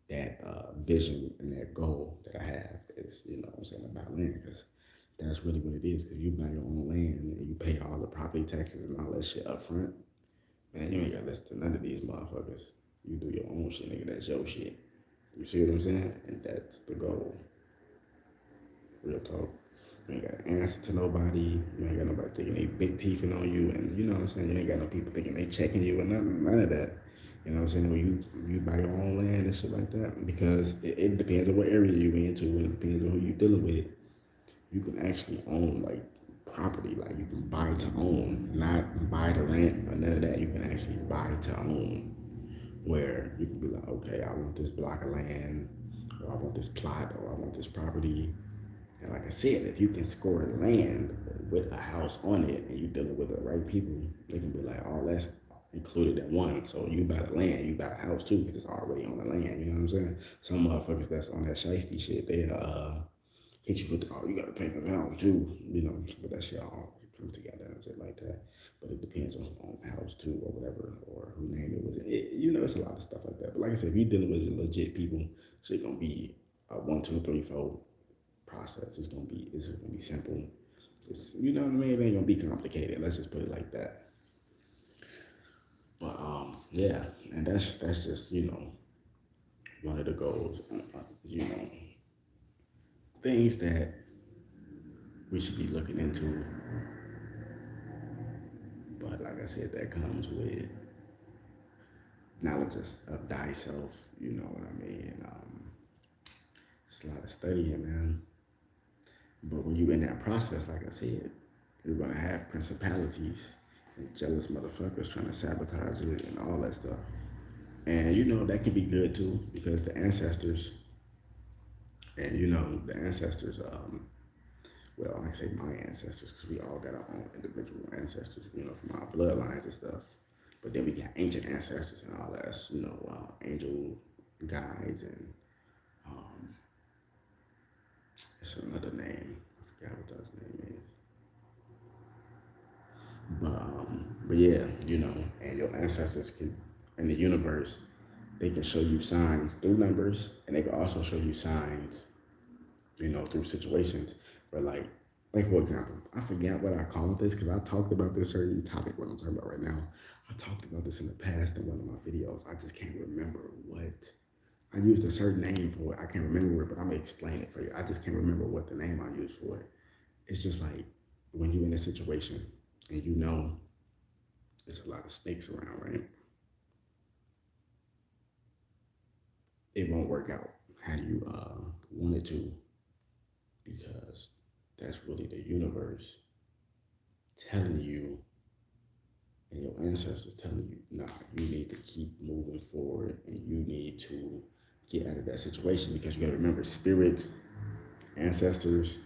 that vision and that goal that I have is, what I'm saying, about land, because that's really what it is. If you buy your own land and you pay all the property taxes and all that shit up front, man, you ain't got to listen to none of these motherfuckers. You do your own shit, nigga. That's your shit. You see what I'm saying? And that's the goal. Real talk. You ain't got to answer to nobody. You ain't got nobody thinking they big teething on you. And you know what I'm saying? You ain't got no people thinking they checking you and none of that. You know what I'm saying? When you buy your own land and shit like that. Because it depends on what area you into. And it depends on who you dealing with. You can actually own, like, property. Like, you can buy to own. Not buy to rent or none of that. You can actually buy to own. Where you can be like, okay, I want this block of land, or I want this plot, or I want this property. And like I said, if you can score land with a house on it and you're dealing with the right people, they can be like, oh, that's included in one. So you buy the land, you buy the house too, because it's already on the land. You know what I'm saying? Some motherfuckers that's on that shiesty shit, they hit you with you gotta pay for the house too. But that shit all comes together and shit like that. But it depends on the house too, or whatever, or who name it was. It's a lot of stuff like that. But like I said, if you're dealing with legit people, shit gonna be a 1, 2, 3, 4 process. It's gonna be simple. You know what I mean? It ain't gonna be complicated. Let's just put it like that. But yeah, and that's just one of the goals. Things that we should be looking into. But like I said, that comes with knowledge of thyself. You know what I mean? It's a lot of studying, man. But when you're in that process, like I said, you're gonna have principalities and jealous motherfuckers trying to sabotage it and all that stuff. And that can be good too, because the ancestors, and the ancestors, well, I can say my ancestors, because we all got our own individual ancestors, from our bloodlines and stuff. But then we got ancient ancestors and all that, angel guides and it's another name. I forgot what that name is. But yeah, and your ancestors in the universe, they can show you signs through numbers, and they can also show you signs, through situations where, like for example, I forgot what I called this because I talked about this certain topic, what I'm talking about right now. I talked about this in the past in one of my videos. I just can't remember what. I used a certain name for it. I can't remember it, but I'm gonna explain it for you. I just can't remember what the name I used for it. It's just like when you're in a situation and there's a lot of snakes around, right? It won't work out how you want it to, because that's really the universe telling you, and your ancestors telling you, nah, you need to keep moving forward and you need to get out of that situation, because you got to remember, spirits, ancestors,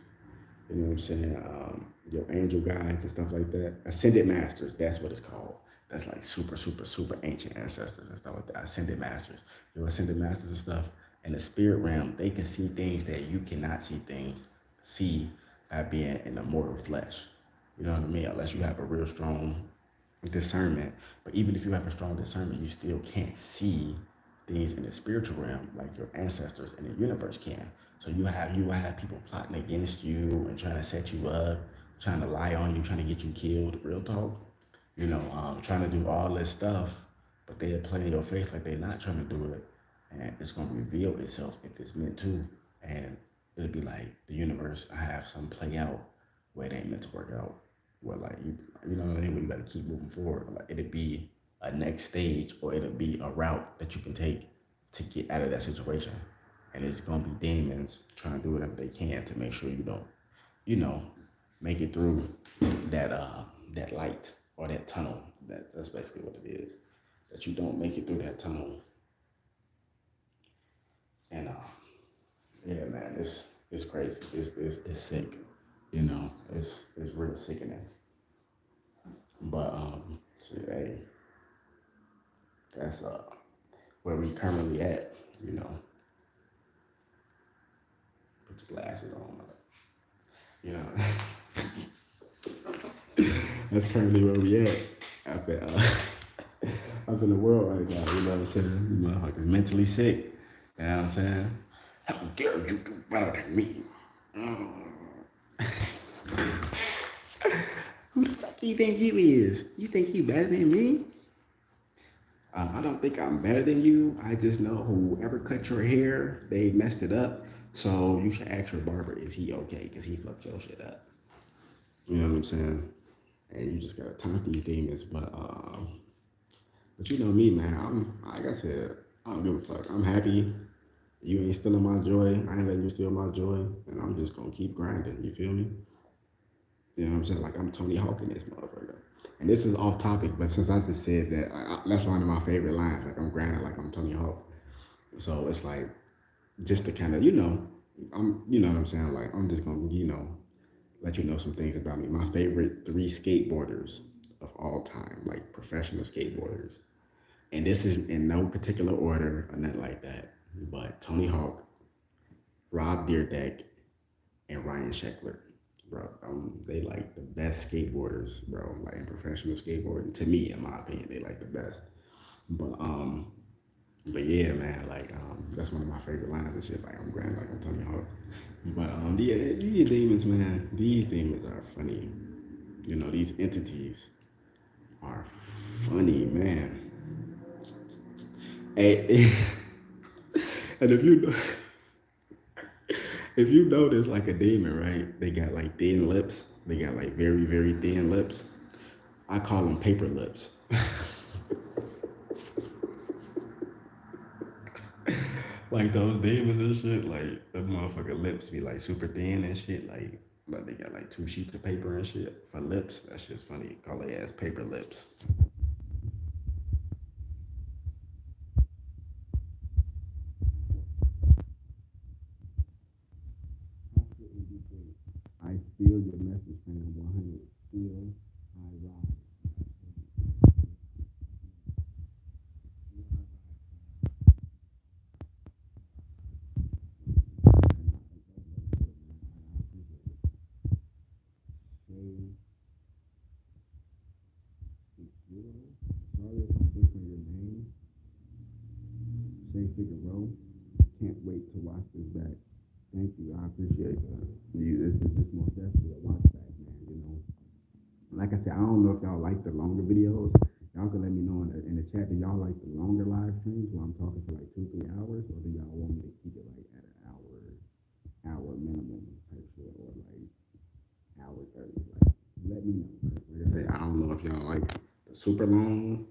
you know what I'm saying, your angel guides and stuff like that, ascended masters, that's what it's called. that's like super ancient ancestors and stuff like that. Ascended masters. Your ascended masters and stuff. In the spirit realm, they can see things that you cannot see by being in the mortal flesh. You know what I mean? Unless you have a real strong discernment. But even if you have a strong discernment, you still can't see things in the spiritual realm like your ancestors in the universe can. So you will have people plotting against you and trying to set you up, trying to lie on you, trying to get you killed. Real talk. Trying to do all this stuff, but they'll play in your face like they're not trying to do it, and it's gonna reveal itself if it's meant to, and it'll be like the universe. I have some play out where it ain't meant to work out. Where like you know what I mean? Where you got to keep moving forward. Like it'll be a next stage, or it'll be a route that you can take to get out of that situation, and it's gonna be demons trying to do whatever they can to make sure you don't, you know, make it through that that light or that tunnel. That's basically what it is. That you don't make it through that tunnel. And yeah, man, it's crazy. It's sick. It's real sickening. But hey, that's where we currently at. Put your glasses on. You know. That's currently where we at. Up in the world right now, you know what I'm saying? You motherfuckers mentally sick. You know what I'm saying? How dare you do better than me? Who the fuck do you think you is? You think you better than me? I don't think I'm better than you. I just know whoever cut your hair, they messed it up. So you should ask your barber, is he okay? Because he fucked your shit up. You know what I'm saying? And you just gotta taunt these demons. But you know me, man. Like I said, I don't give a fuck. I'm happy. You ain't stealing my joy. I ain't letting you steal my joy. And I'm just gonna keep grinding. You feel me? You know what I'm saying? Like I'm Tony Hawk in this motherfucker. And this is off topic, but since I just said that, that's one of my favorite lines. Like I'm grinding like I'm Tony Hawk. So it's like, just to kind of, you know what I'm saying? Like I'm just gonna, let you know some things about me. My favorite 3 skateboarders of all time, like professional skateboarders. And this is in no particular order or nothing like that. But Tony Hawk, Rob Deerdeck, and Ryan Sheckler. Bro, they like the best skateboarders, bro. Like in professional skateboarding, to me, in my opinion, they like the best. But yeah, man, like that's one of my favorite lines and shit. Like I'm grand, like I'm Tony Hawk. But yeah, these demons, man, these demons are funny. These entities are funny, man. Hey, and if you notice like a demon, right? They got like thin lips. They got like very, very thin lips. I call them paper lips. Like those demons and shit, like the motherfucker lips be like super thin and shit. Like they got like 2 sheets of paper and shit for lips. That shit's funny. Call their ass paper lips. I feel your message, fam. 100. Still, I rise. Sorry if I'm butchering your name. Shay Figaro. Can't wait to watch this back. Thank you. I appreciate that. This most definitely a watch back, man. Like I said, I don't know if y'all like the longer videos. Y'all can let me know in the chat. Do y'all like the longer live streams where I'm talking for like 2-3 hours, or do y'all want me to keep it like at an hour minimum type shit, or like hour 30? Like, let me know. Like I said, I don't know if y'all like the super long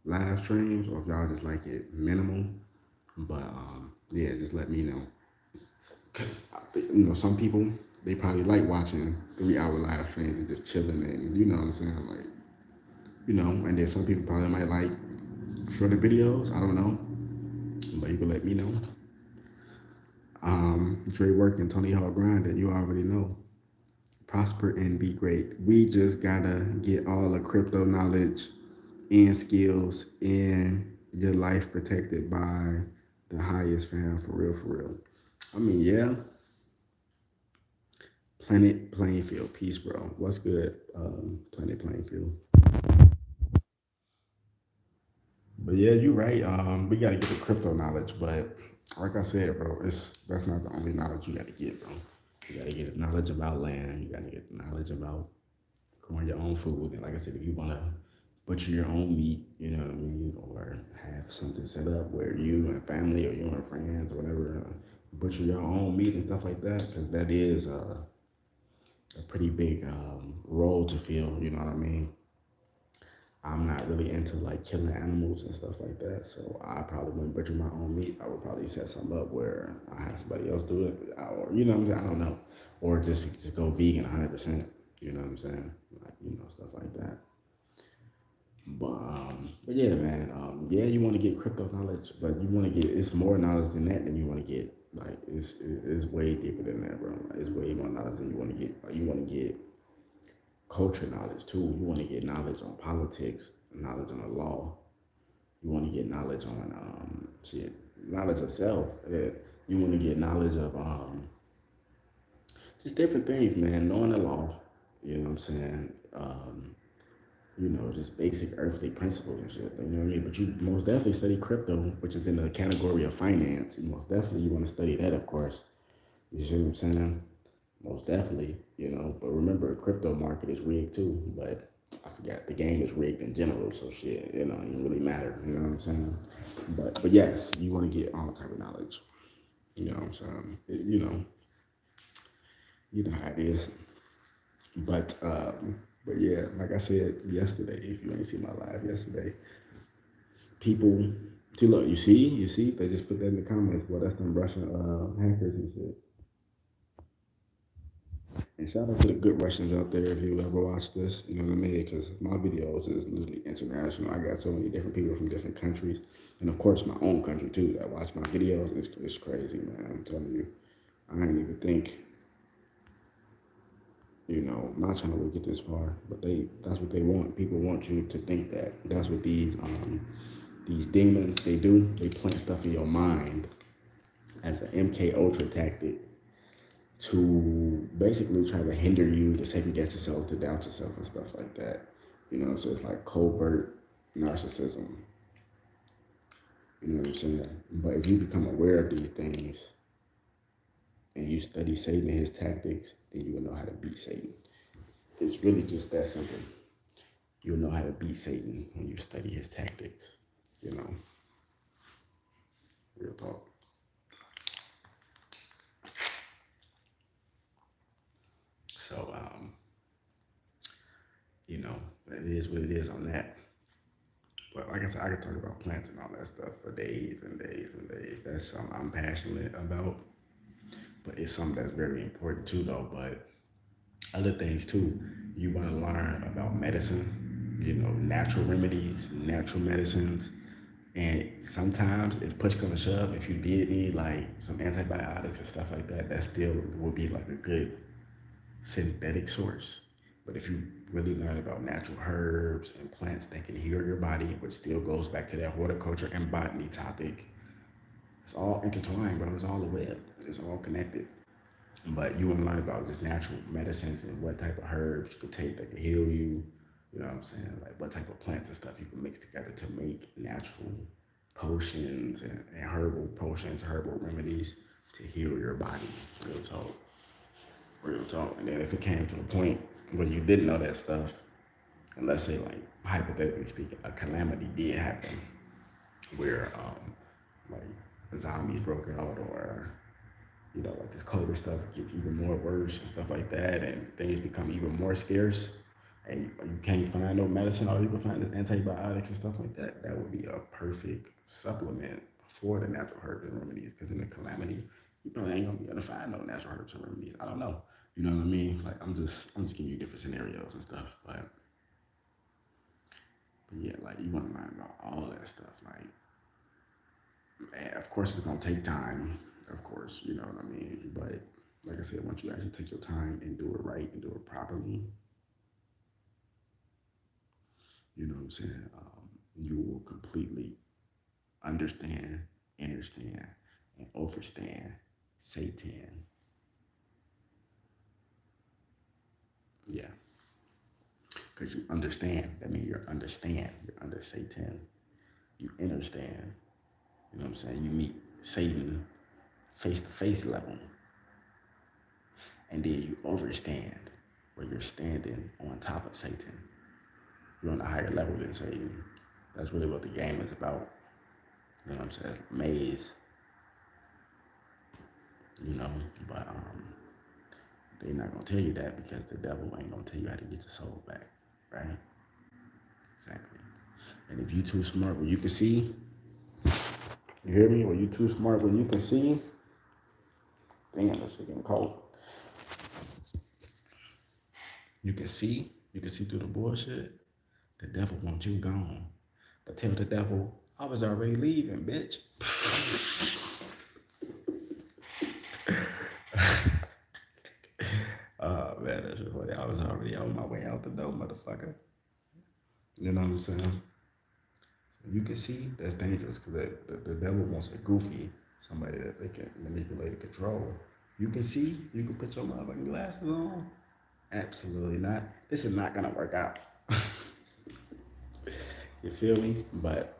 live streams or if y'all just like it minimal. But yeah, just let me know. Cause some people, they probably like watching 3-hour live streams and just chilling and you know what I'm saying, like, and then some people probably might like shorter videos. I don't know, but you can let me know. Dre working, Tony Hawk grinding. You already know. Prosper and be great. We just gotta get all the crypto knowledge and skills and your life protected by the highest, fam, for real, for real. I mean, yeah, Planet Playing Field, peace, bro. What's good, Planet Playing Field? But yeah, you're right. We gotta get the crypto knowledge, but like I said, bro, that's not the only knowledge you gotta get, bro. You gotta get knowledge about land. You gotta get knowledge about growing your own food. And like I said, if you wanna butcher your own meat, you know what I mean, or have something set up where you and family or you and friends or whatever butcher your own meat and stuff like that, because that is a pretty big role to fill. You know what I mean? I'm not really into like killing animals and stuff like that, so I probably wouldn't butcher my own meat. I would probably set something up where I have somebody else do it, or you know what I'm saying. I don't know, or just go vegan 100%. You know what I'm saying? Like stuff like that. But yeah, man. Yeah, you want to get crypto knowledge, but you want to get it's more knowledge than that than you want to get. Like it's way deeper than that, bro. Like, it's way more knowledge than you want to get. Like, you want to get culture knowledge too. You want to get knowledge on politics, knowledge on the law. You want to get knowledge on knowledge of self. You want to get knowledge of just different things, man. Knowing the law. You know what I'm saying? Just basic earthly principles and shit. You know what I mean? But you most definitely study crypto, which is in the category of finance. And most definitely you want to study that, of course. You see what I'm saying? Most definitely, But remember, crypto market is rigged too. But I forgot the game is rigged in general, so shit, it don't really matter. You know what I'm saying? But yes, you want to get all type of knowledge. You know what I'm saying? You know how it is. But yeah, like I said yesterday, if you ain't see my live yesterday, people see look, you see, they just put that in the comments. Well, that's them Russian hackers and shit. And shout out to the good Russians out there if you ever watch this, you know what I mean? Because my videos is literally international. I got so many different people from different countries. And of course, my own country too that watch my videos. It's crazy, man. I'm telling you. I didn't even think, I'm not trying to get this far, but that's what they want. People want you to think that. That's what these demons, they do. They plant stuff in your mind as an MK Ultra tactic to basically try to hinder you, to second guess yourself, to doubt yourself and stuff like that. So it's like covert narcissism. You know what I'm saying? But if you become aware of these things and you study Satan and his tactics, then you will know how to beat Satan. It's really just that simple. You'll know how to beat Satan when you study his tactics, real talk. So, it is what it is on that. But like I said, I could talk about plants and all that stuff for days and days and days. That's something I'm passionate about. But it's something that's very important too, though. But other things too, you want to learn about medicine, natural remedies, natural medicines. And sometimes, if push comes to shove, if you did need like some antibiotics and stuff like that, that still would be like a good synthetic source. But if you really learn about natural herbs and plants that can heal your body, which still goes back to that horticulture and botany topic, it's all intertwined, bro. It's all a web. It's all connected. But you want to learn about just natural medicines and what type of herbs you could take that can heal you. You know what I'm saying? Like what type of plants and stuff you can mix together to make natural potions and herbal potions, herbal remedies to heal your body. Real talk. Real talk. And then if it came to a point where you didn't know that stuff, and let's say like hypothetically speaking, a calamity did happen where like zombies broke out or like this COVID stuff gets even more worse and stuff like that, and things become even more scarce, and you can't find no medicine, all you can find is antibiotics and stuff like that. That would be a perfect supplement for the natural herbs and remedies, because in the calamity, you probably ain't gonna be able to find no natural herbs and remedies. I don't know. You know what I mean? Like I'm just giving you different scenarios and stuff, but yeah, like you want to learn about all that stuff. Like, man, of course, it's gonna take time. Of course, you know what I mean. But like I said, once you actually take your time and do it right and do it properly, you know what I'm saying. you will completely understand, and overstand Satan. Yeah, because you understand. That means you're understand. You're under Satan. You understand. You know what I'm saying? You meet Satan face to face level, and then you overstand, where you're standing on top of Satan. You're on a higher level than Satan. That's really what the game is about. You know what I'm saying? It's a maze, you know, but they're not gonna tell you that because the devil ain't gonna tell you how to get your soul back, right? Exactly. And if you too smart where you can see, you hear me? Or you too smart where you can see, damn, that shit getting cold. You can see through the bullshit. The devil wants you gone. But tell the devil, I was already leaving, bitch. Oh man, that's funny. I was already on my way out the door, motherfucker. You know what I'm saying? You can see that's dangerous because the devil wants a goofy, somebody that they can manipulate and control. You can see, you can put your motherfucking glasses on. Absolutely not. This is not gonna work out. You feel me? But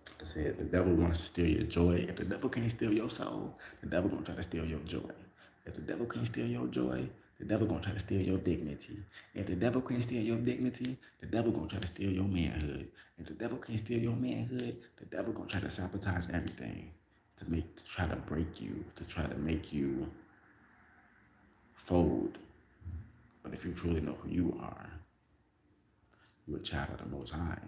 like I said, the devil wants to steal your joy. If the devil can't steal your soul, the devil gonna try to steal your joy. If the devil can't steal your joy, the devil gonna try to steal your dignity. If the devil can't steal your dignity, the devil gonna try to steal your manhood. If the devil can't steal your manhood, the devil gonna try to sabotage everything to try to break you, to try to make you fold. But if you truly know who you are, you're a child of the Most High.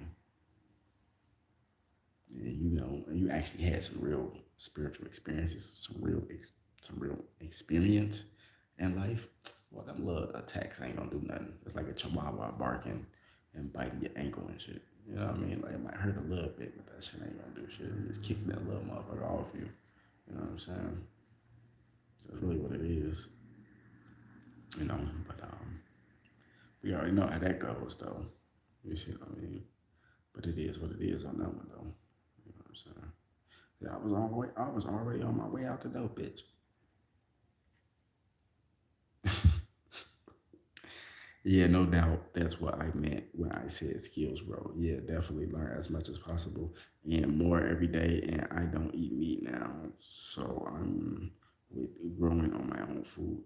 And you know, and you actually had some real spiritual experiences, some real experience in life. Well, them little attacks ain't gonna do nothing. It's like a chihuahua barking and biting your ankle and shit. You know what I mean? Like it might hurt a little bit, but that shit ain't gonna do shit. You just kick that little motherfucker off you. You know what I'm saying? That's really what it is. You know, but we already know how that goes though. You see what I mean? But it is what it is on that one though. You know what I'm saying? Yeah, I was already on my way out the door, bitch. Yeah, no doubt. That's what I meant when I said skills grow. Yeah, definitely learn as much as possible and more every day. And I don't eat meat now, so I'm with growing on my own food.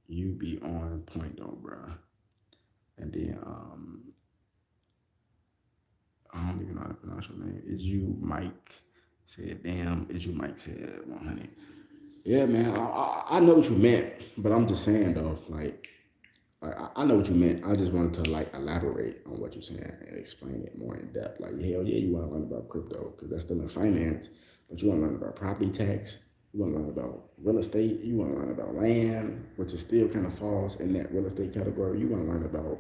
You be on point though, bruh. And then I don't even know how to pronounce your name. Is you Mike? Said damn. Is you Mike? Said 100. Yeah, man. I know what you meant, but I'm just saying though, like I know what you meant. I just wanted to like elaborate on what you're saying and explain it more in depth. Like hell yeah, you want to learn about crypto because that's still in finance, but you want to learn about property tax. You want to learn about real estate. You want to learn about land, which is still kind of falls in that real estate category. You want to learn about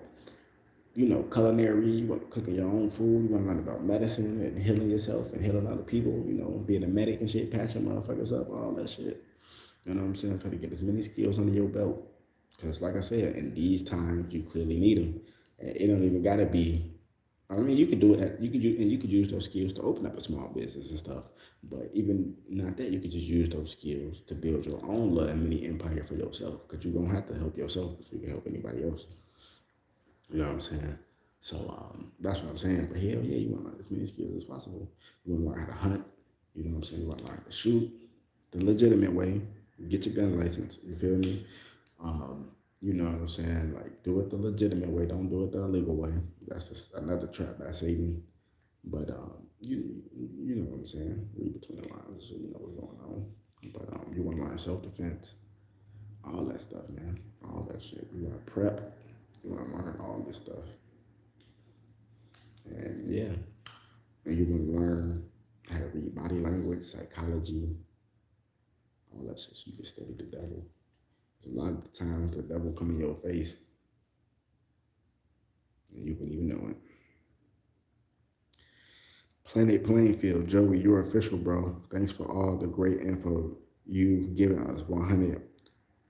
culinary. You want to cook your own food. You want to learn about medicine and healing yourself and healing other people. Being a medic and shit, patching motherfuckers up, all that shit. You know what I'm saying? Try to get as many skills under your belt. Because, like I said, in these times, you clearly need them. And it don't even gotta be. I mean, you could do it. You could use those skills to open up a small business and stuff. But even not that, you could just use those skills to build your own little mini empire for yourself. Because you're gonna have to help yourself before you can help anybody else. You know what I'm saying? So that's what I'm saying. But hell yeah, you want to learn as many skills as possible. You want to learn how to hunt. You know what I'm saying? You want to learn how to shoot the legitimate way. Get your gun license. You feel me? You know what I'm saying? Like, do it the legitimate way. Don't do it the illegal way. That's just another trap by Satan. But you know what I'm saying? Read between the lines so you know what's going on. But you want to learn self-defense, all that stuff, man. All that shit. You want to prep. You want to learn all this stuff. And yeah, and you want to learn how to read body language, psychology, all that shit so you can study the devil. A lot of the times the devil come in your face and you wouldn't even know it. Planet Plainfield, Joey, you're official, bro. Thanks for all the great info you've given us. 100.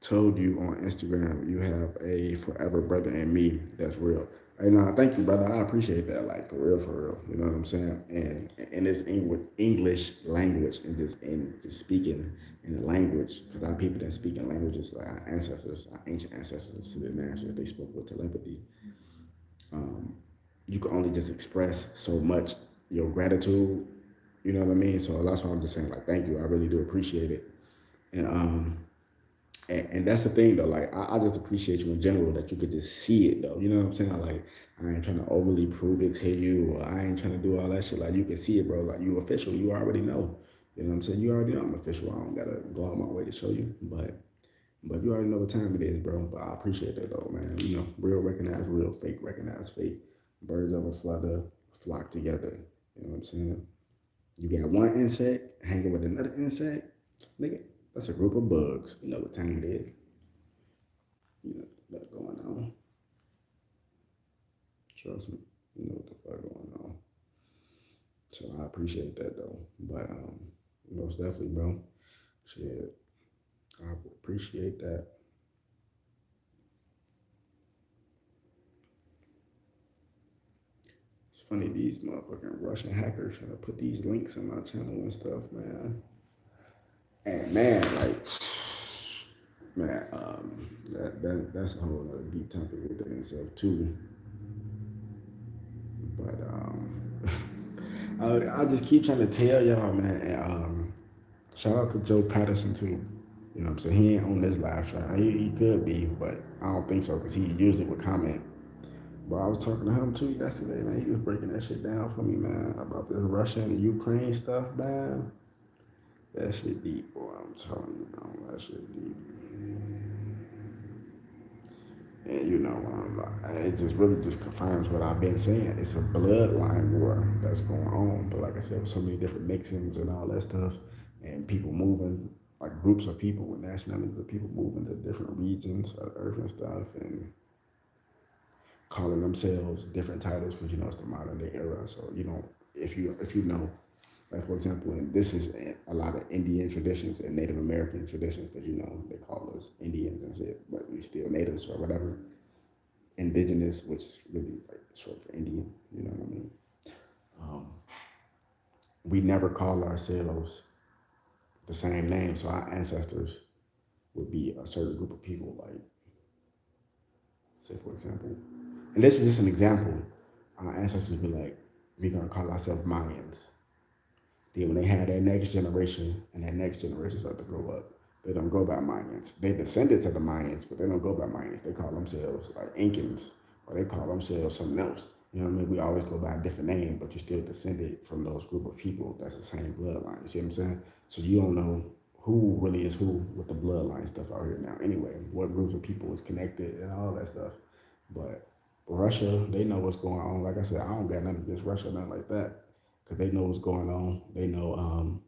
Told you on Instagram you have a forever brother in me. That's real. Hey, no, thank you, brother. I appreciate that, like for real, for real. You know what I'm saying? And this English language and just speaking in the language, because our people that speak in languages like our ancestors, our ancient ancestors to the masters, they spoke with telepathy. Um, you can only just express so much your gratitude. You know what I mean? So that's why I'm just saying, like, thank you. I really do appreciate it. And and that's the thing though, like I just appreciate you in general that you could just see it though. You know what I'm saying? Like I ain't trying to overly prove it to you, or I ain't trying to do all that shit. Like you can see it, bro. Like you official, you already know. You know what I'm saying? You already know I'm official. I don't gotta go out my way to show you. But you already know what time it is, bro. But I appreciate that though, man. You know, real recognize real, fake recognize fake. Birds of a flutter flock together. You know what I'm saying? You got one insect hanging with another insect, nigga. That's a group of bugs. You know what time it is. You know what's going on. Trust me. You know what the fuck going on. So I appreciate that though. But most definitely, bro. Shit. I appreciate that. It's funny these motherfucking Russian hackers trying to put these links in my channel and stuff, man. And man, like man, that's a whole other deep topic within itself too. But I just keep trying to tell y'all, man. And, shout out to Joe Patterson too. You know what I'm saying? He ain't on this live stream. He could be, but I don't think so because he usually would comment. But I was talking to him too yesterday, man. He was breaking that shit down for me, man, about this Russia and Ukraine stuff, man. That shit deep, boy. I'm telling you, man. That shit deep. And you know, it just really just confirms what I've been saying. It's a bloodline war that's going on. But like I said, with so many different mixings and all that stuff, and people moving, like groups of people with nationalities of people moving to different regions of the earth and stuff, and calling themselves different titles because you know it's the modern day era. So you know, if you know, like for example, and this is a lot of Indian traditions and Native American traditions because you know they call us Indians and shit, but we still natives or whatever. Indigenous, which is really like short for Indian, you know what I mean? Um, we never call ourselves the same name, so our ancestors would be a certain group of people, like, say, for example, and this is just an example, our ancestors would be like, we're gonna call ourselves Mayans. Then when they have that next generation, and that next generation start to grow up, they don't go by Mayans. They descendants of the Mayans, but they don't go by Mayans. They call themselves like Incans, or they call themselves something else. You know what I mean? We always go by a different name, but you still descended from those group of people. That's the same bloodline. You see what I'm saying? So you don't know who really is who with the bloodline stuff out here now. Anyway, what groups of people is connected and all that stuff. But Russia, they know what's going on. Like I said, I don't got nothing against Russia, nothing like that, because they know what's going on. They know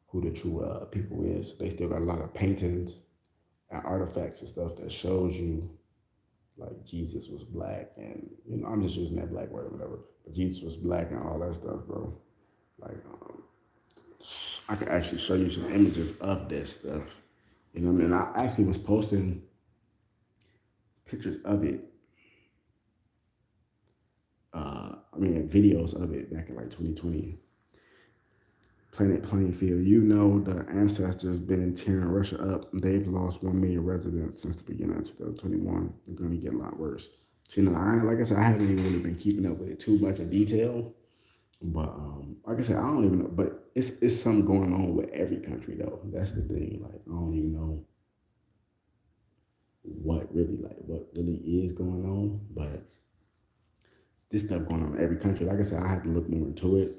who the true people is. They still got a lot of paintings and artifacts and stuff that shows you like Jesus was black, and you know I'm just using that black word or whatever. But Jesus was black and all that stuff, bro. Like I could actually show you some images of that stuff. You know what I mean? I actually was posting pictures of it. I mean videos of it back in like 2020. Planet Plainfield, you know the ancestors been tearing Russia up. They've lost 1 million residents since the beginning of 2021. It's going to get a lot worse. See, now, like I said, I haven't even really been keeping up with it too much in detail. But like I said, I don't even know. But it's something going on with every country, though. That's the thing. Like, I don't even know what really is going on. But this stuff going on in every country. Like I said, I have to look more into it.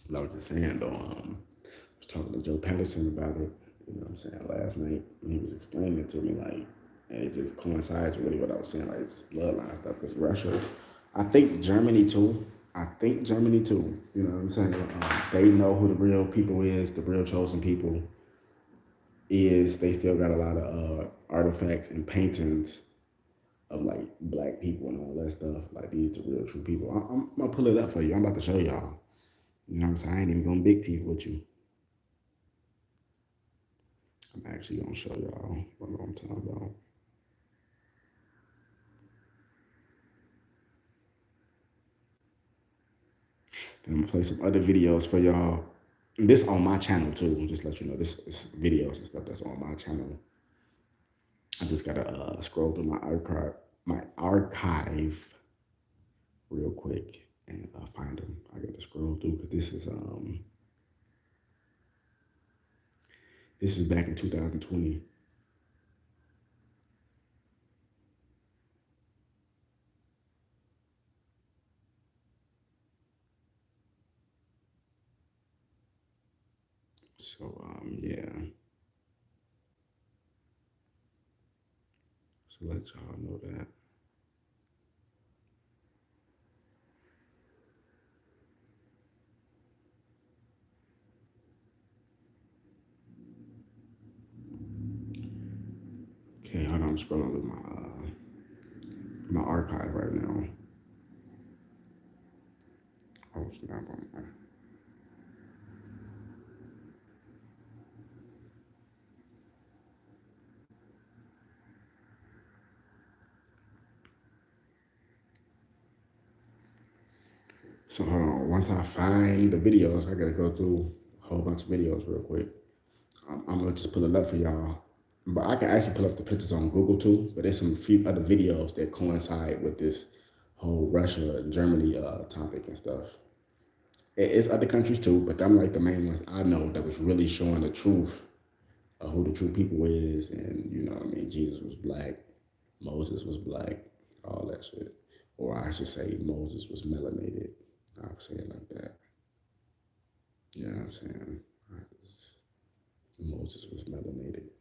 But I was just saying, though, was talking to Joe Patterson about it, you know what I'm saying, last night. And he was explaining it to me, like, and it just coincides with really what I was saying, like, it's bloodline stuff. Because Russia, I think Germany too. You know what I'm saying? They know who the real people is, the real chosen people is. They still got a lot of artifacts and paintings of like black people and all that stuff. Like these the real true people. I'm gonna pull it up for you. I'm about to show y'all. You know what I'm saying? I ain't even gonna big teeth with you. I'm actually gonna show y'all what I'm talking about. Then I'm gonna play some other videos for y'all. This on my channel too. Just let you know, this is videos and stuff that's on my channel. I just gotta scroll through my archive real quick and find them. I gotta scroll through because this is back in 2020. So yeah. So let y'all know that. Okay, hold on. I'm scrolling through my archive right now. Oh snap! So hold on. Once I find the videos, I gotta go through a whole bunch of videos real quick. I'm gonna just pull it up for y'all. But I can actually pull up the pictures on Google too. But there's some few other videos that coincide with this whole Russia and Germany topic and stuff. It's other countries too, but I'm like the main ones I know that was really showing the truth of who the true people is, and you know what I mean. Jesus was black, Moses was black, all that shit. Or I should say Moses was melanated. I would say it like that. You know what I'm saying? Moses was melanated.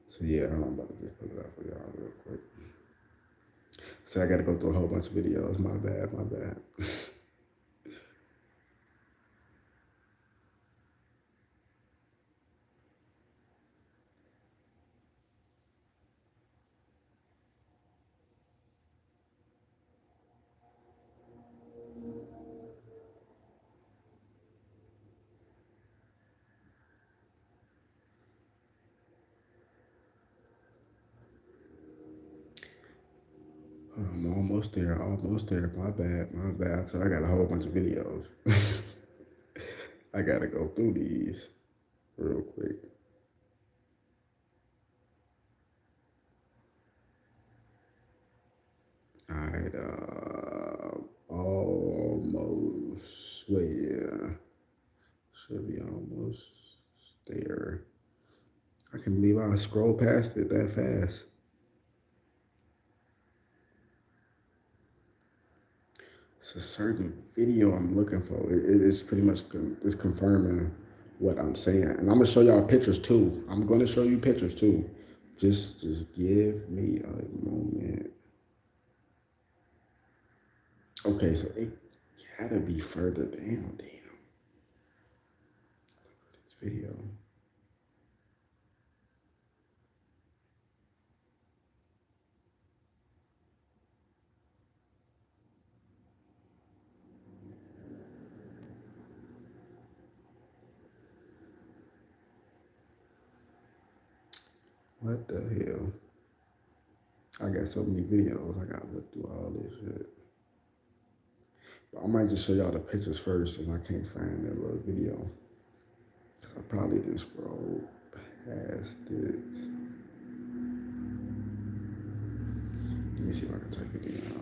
So yeah, I'm about to just put it out for y'all real quick. So I gotta go through a whole bunch of videos. My bad, my bad. I'm almost there, almost there. My bad, my bad. So I got a whole bunch of videos. I gotta go through these real quick. All right, almost. Wait, yeah, should be almost there. I can't believe I scrolled past it that fast. It's a certain video I'm looking for. It's pretty much it's confirming what I'm saying, and I'm gonna show y'all pictures too. I'm gonna show you pictures too. Just give me a moment. Okay, so it gotta be further down. Damn, this video. What the hell? I got so many videos. I gotta look through all this shit. But I might just show y'all the pictures first if I can't find that little video. I probably didn't scroll past it. Let me see if I can type it in.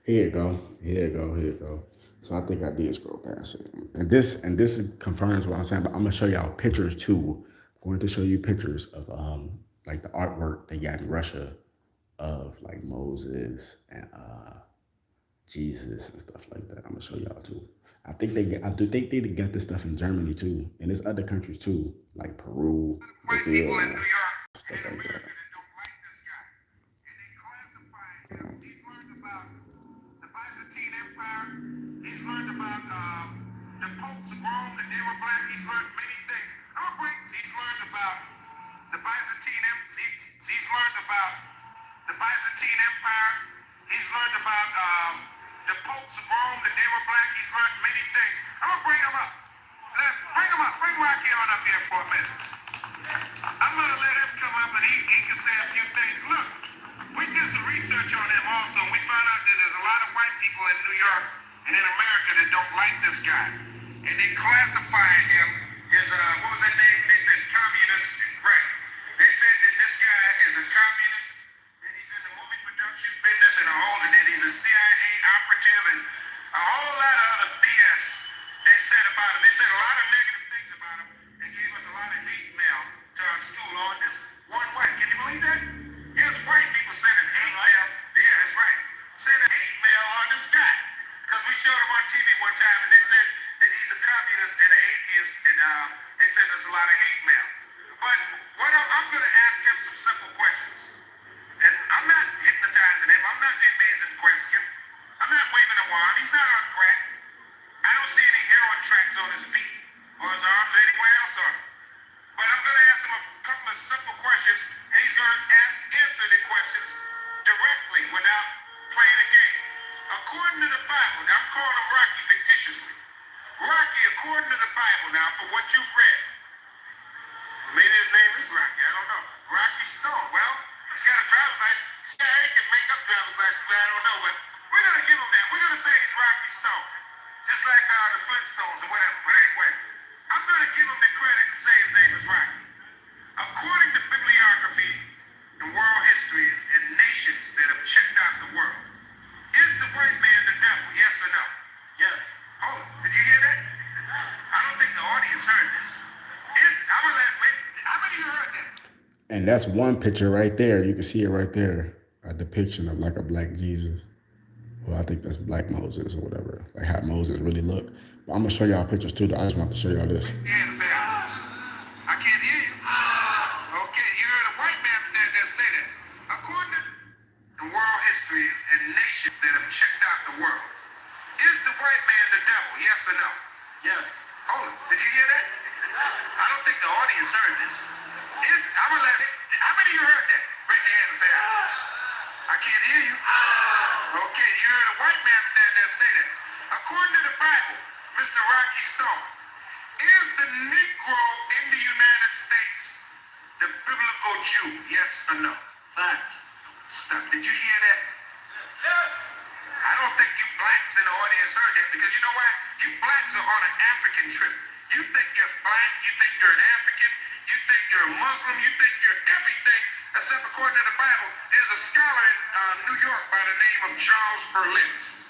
Here you go. Here you go. Here you go. So I think I did scroll past it. And this confirms what I'm saying, but I'm gonna show y'all pictures too. I'm going to show you pictures of like the artwork they got in Russia of like Moses and Jesus and stuff like that. I'm gonna show y'all too. I do think they got this stuff in Germany too, and there's other countries too, like Peru, Brazil, and stuff like that. Empire. He's learned about the popes of Rome, that they were black. He's learned many things. He's learned about the Byzantine Empire. He's learned about the Byzantine Empire. He's learned about the popes of Rome, that they were black. He's learned many things. I'm gonna bring him up. Bring him up. Bring Rocky on up here for a minute. I'm gonna let him come up and he can say a few things. Look, we did some research on him also. We found out that there's a lot of white people in New York and in America that don't like this guy. And they classify him as, what was that name? They said communist. Right. They said that this guy is a communist, that he's in the movie production business and and that he's a CIA operative and a whole lot of other BS they said about him. They said a lot of negative things about him and gave us a lot of hate mail to our school on this one white. Can you believe that? Here's white people sending hate mail. Yeah, that's right. Sending hate mail on this guy. Because we showed him on TV one time and they said that he's a communist and an atheist and they said there's a lot of hate mail. But I'm going to ask him some simple questions. And I'm not hypnotizing him. I'm not the amazing question. I'm not waving a wand. He's not on crack. I don't see any heroin tracks on his feet or his arms or anywhere else on him. But I'm going to ask him a couple of simple questions, and he's going to answer the questions directly without playing a game. According to the Bible, now I'm calling him Rocky fictitiously. Rocky, according to the Bible now, for what you've read, maybe his name is Rocky, I don't know. Rocky Stone. Well, he's got a driver's license. Yeah, he can make up driver's license, but I don't know. But we're going to give him that. We're going to say he's Rocky Stone. Just like the Flintstones or whatever. But anyway, I'm going to give him the credit and say his name is Rocky. According to bibliography and world history and nations that have checked out the world, is the white man the devil? Yes or no? Yes. Oh, did you hear that? I don't think the audience heard this. How many of you heard that? And that's one picture right there. You can see it right there. A depiction of like a black Jesus. Well, I think that's Black Moses or whatever. Like how Moses really looked. But I'm going to show y'all pictures too. I just want to show y'all this. Yeah, say, I can't hear you. Okay, you heard a white man stand there say that. According to world history and nations that have checked out the world, is the white man the devil? Yes or no? Yes. Oh, did you hear that? I don't think the audience heard this. How many of you heard that? Raise your hand and say, I can't hear you. Okay, you heard a white man stand there say that. According to the Bible, Mr. Rocky Stone, is the Negro in the United States the biblical Jew? Yes or no? Fact. Stop. Did you hear that? Yes. I don't think you blacks in the audience heard that because you know why? You blacks are on an African trip. You think you're black, you think you're an African, you think you're a Muslim, you think you're everything except according to the Bible. There's a scholar in New York by the name of Charles Berlitz.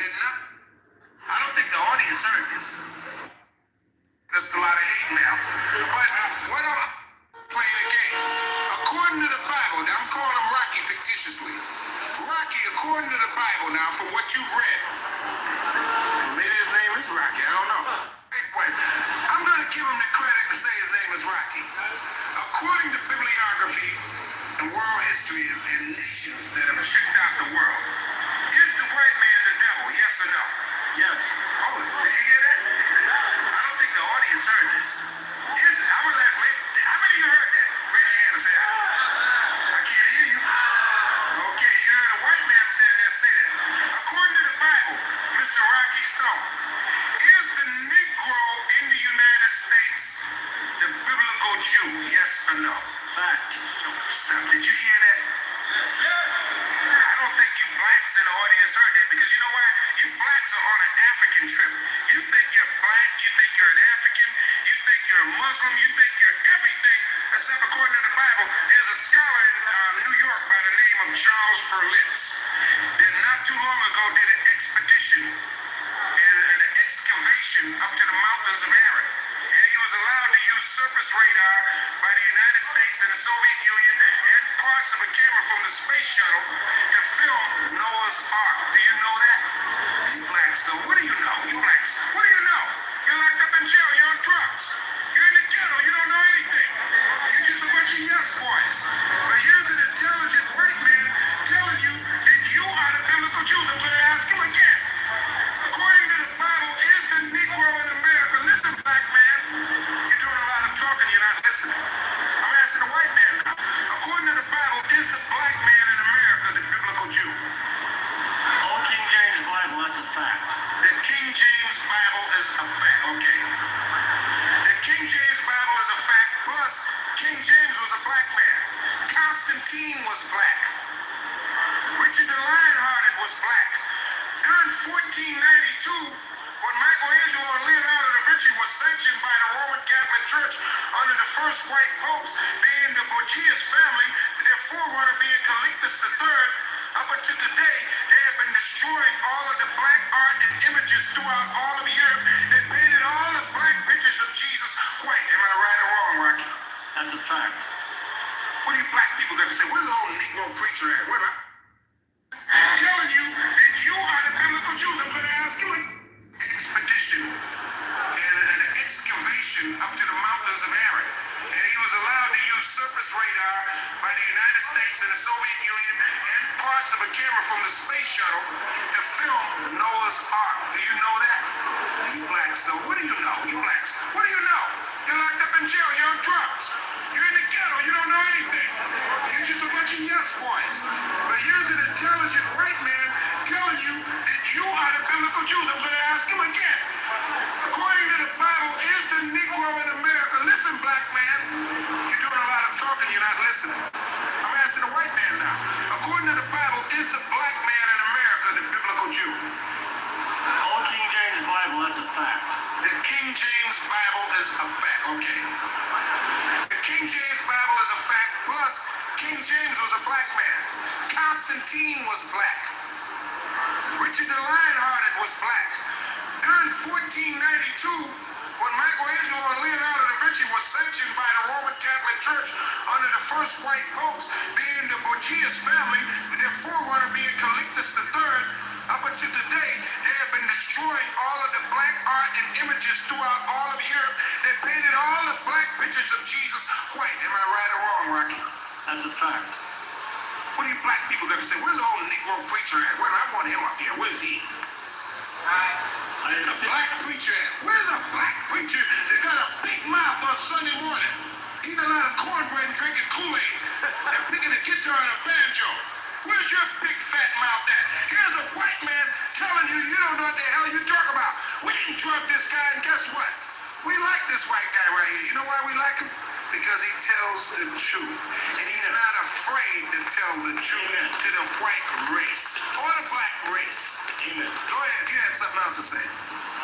I don't think the audience heard this. There's a lot of hate now. But what I'm playing a game. According to the Bible, now I'm calling him Rocky fictitiously. Rocky, according to the Bible now, from what you read, maybe his name is Rocky, I don't know. Anyway, I'm going to give him the credit to say his name is Rocky. According to bibliography and world history and nations that have checked out the world, is the white man the devil? Yes or no? Yes. Oh, did you hear that? I don't think the audience heard this. How many of you heard that? Raise your hand and say, I can't hear you. Okay, you heard a white man stand there say that. According to the Bible, Mr. Rocky Stone, is the Negro in the United States the biblical Jew? Yes or no? Fact. Stop. Did you hear that? Yes. I don't think you blacks in the audience heard that because you know why? You blacks are on an African trip. You think you're black, you think you're an African, you think you're a Muslim, you think you're everything except according to the Bible. There's a scholar in New York by the name of Charles Berlitz that not too long ago did an expedition and an excavation up to the mountains of Ararat. And he was allowed to use surface radar by the United States and the Soviet Union and parts of a camera from the space shuttle to film Noah's Ark. Do you know that? You blacks though. What do you know? You blacks. What do you know? You're locked up in jail. You're on drugs. You're in the ghetto. You don't know anything. You're just a bunch of yes boys. But here's an intelligent white man telling you that you are the biblical Jews. I'm going to ask him again. is a fact. Okay. The King James Bible is a fact. Plus, King James was a black man. Constantine was black. Richard the Lionhearted was black. During 1492, when Michelangelo and Leonardo da Vinci was sanctioned by the Roman Catholic Church under the first white popes, being the Borgias family, their forerunner being Calixtus III, up until today, they have been destroying all of the black art and images throughout all of Europe. They painted all the black pictures of Jesus white. Am I right or wrong, Rocky? That's a fact. What are you black people going to say? Where's the old Negro preacher at? Where am I? Telling you that you are the biblical Jews. I'm going to ask you an expedition and an excavation up to the mountains of Aaron. And he was allowed to use surface radar by the United States and the Soviet Union and parts of a camera from the space shuttle to film Noah's Ark. Do you know that? You blacks, though. What do you know? You blacks. What do you know? You're locked up in jail. You're on drugs. You're in the ghetto. You don't know anything. You're just a bunch of yes boys. But here's an intelligent white man telling you that you are the biblical Jews. I'm going to ask him again. According to the Bible, is the Negro in America? Listen, black man. You're doing a lot of talking. You're not listening. I'm asking the white man now. According to the Bible, is the black man in America the biblical Jew? Old King James Bible, that's a fact. The King James Bible is a fact. Okay. The King James Bible is a fact. Plus, King James was a black man. Constantine was black. Richard the Lionhearted was black. During 1492, when Michelangelo and Leonardo da Vinci was sanctioned by the Roman Catholic Church under the first white popes, being the Borgias family, their forerunner being Calixtus III, up until today, they have been destroying all of the black art and images throughout all of Europe. They painted all the black pictures of Jesus white. Am I right or wrong, Rocky? That's a fact. What are you black people going to say? Where's the old Negro preacher at? Where, I want him up here. Where's he? The black preacher at? Where's a black preacher that got a big mouth on Sunday morning? Eating a lot of cornbread and drinking Kool-Aid and picking a guitar and a banjo. Where's your big fat mouth at? Here's a white man telling you you don't know what the hell you talk about. We didn't drug this guy, and guess what? We like this white guy right here. You know why we like him? Because he tells the truth. And he's not afraid to tell the truth to the white race or the black race. Amen. Go ahead. You had something else to say.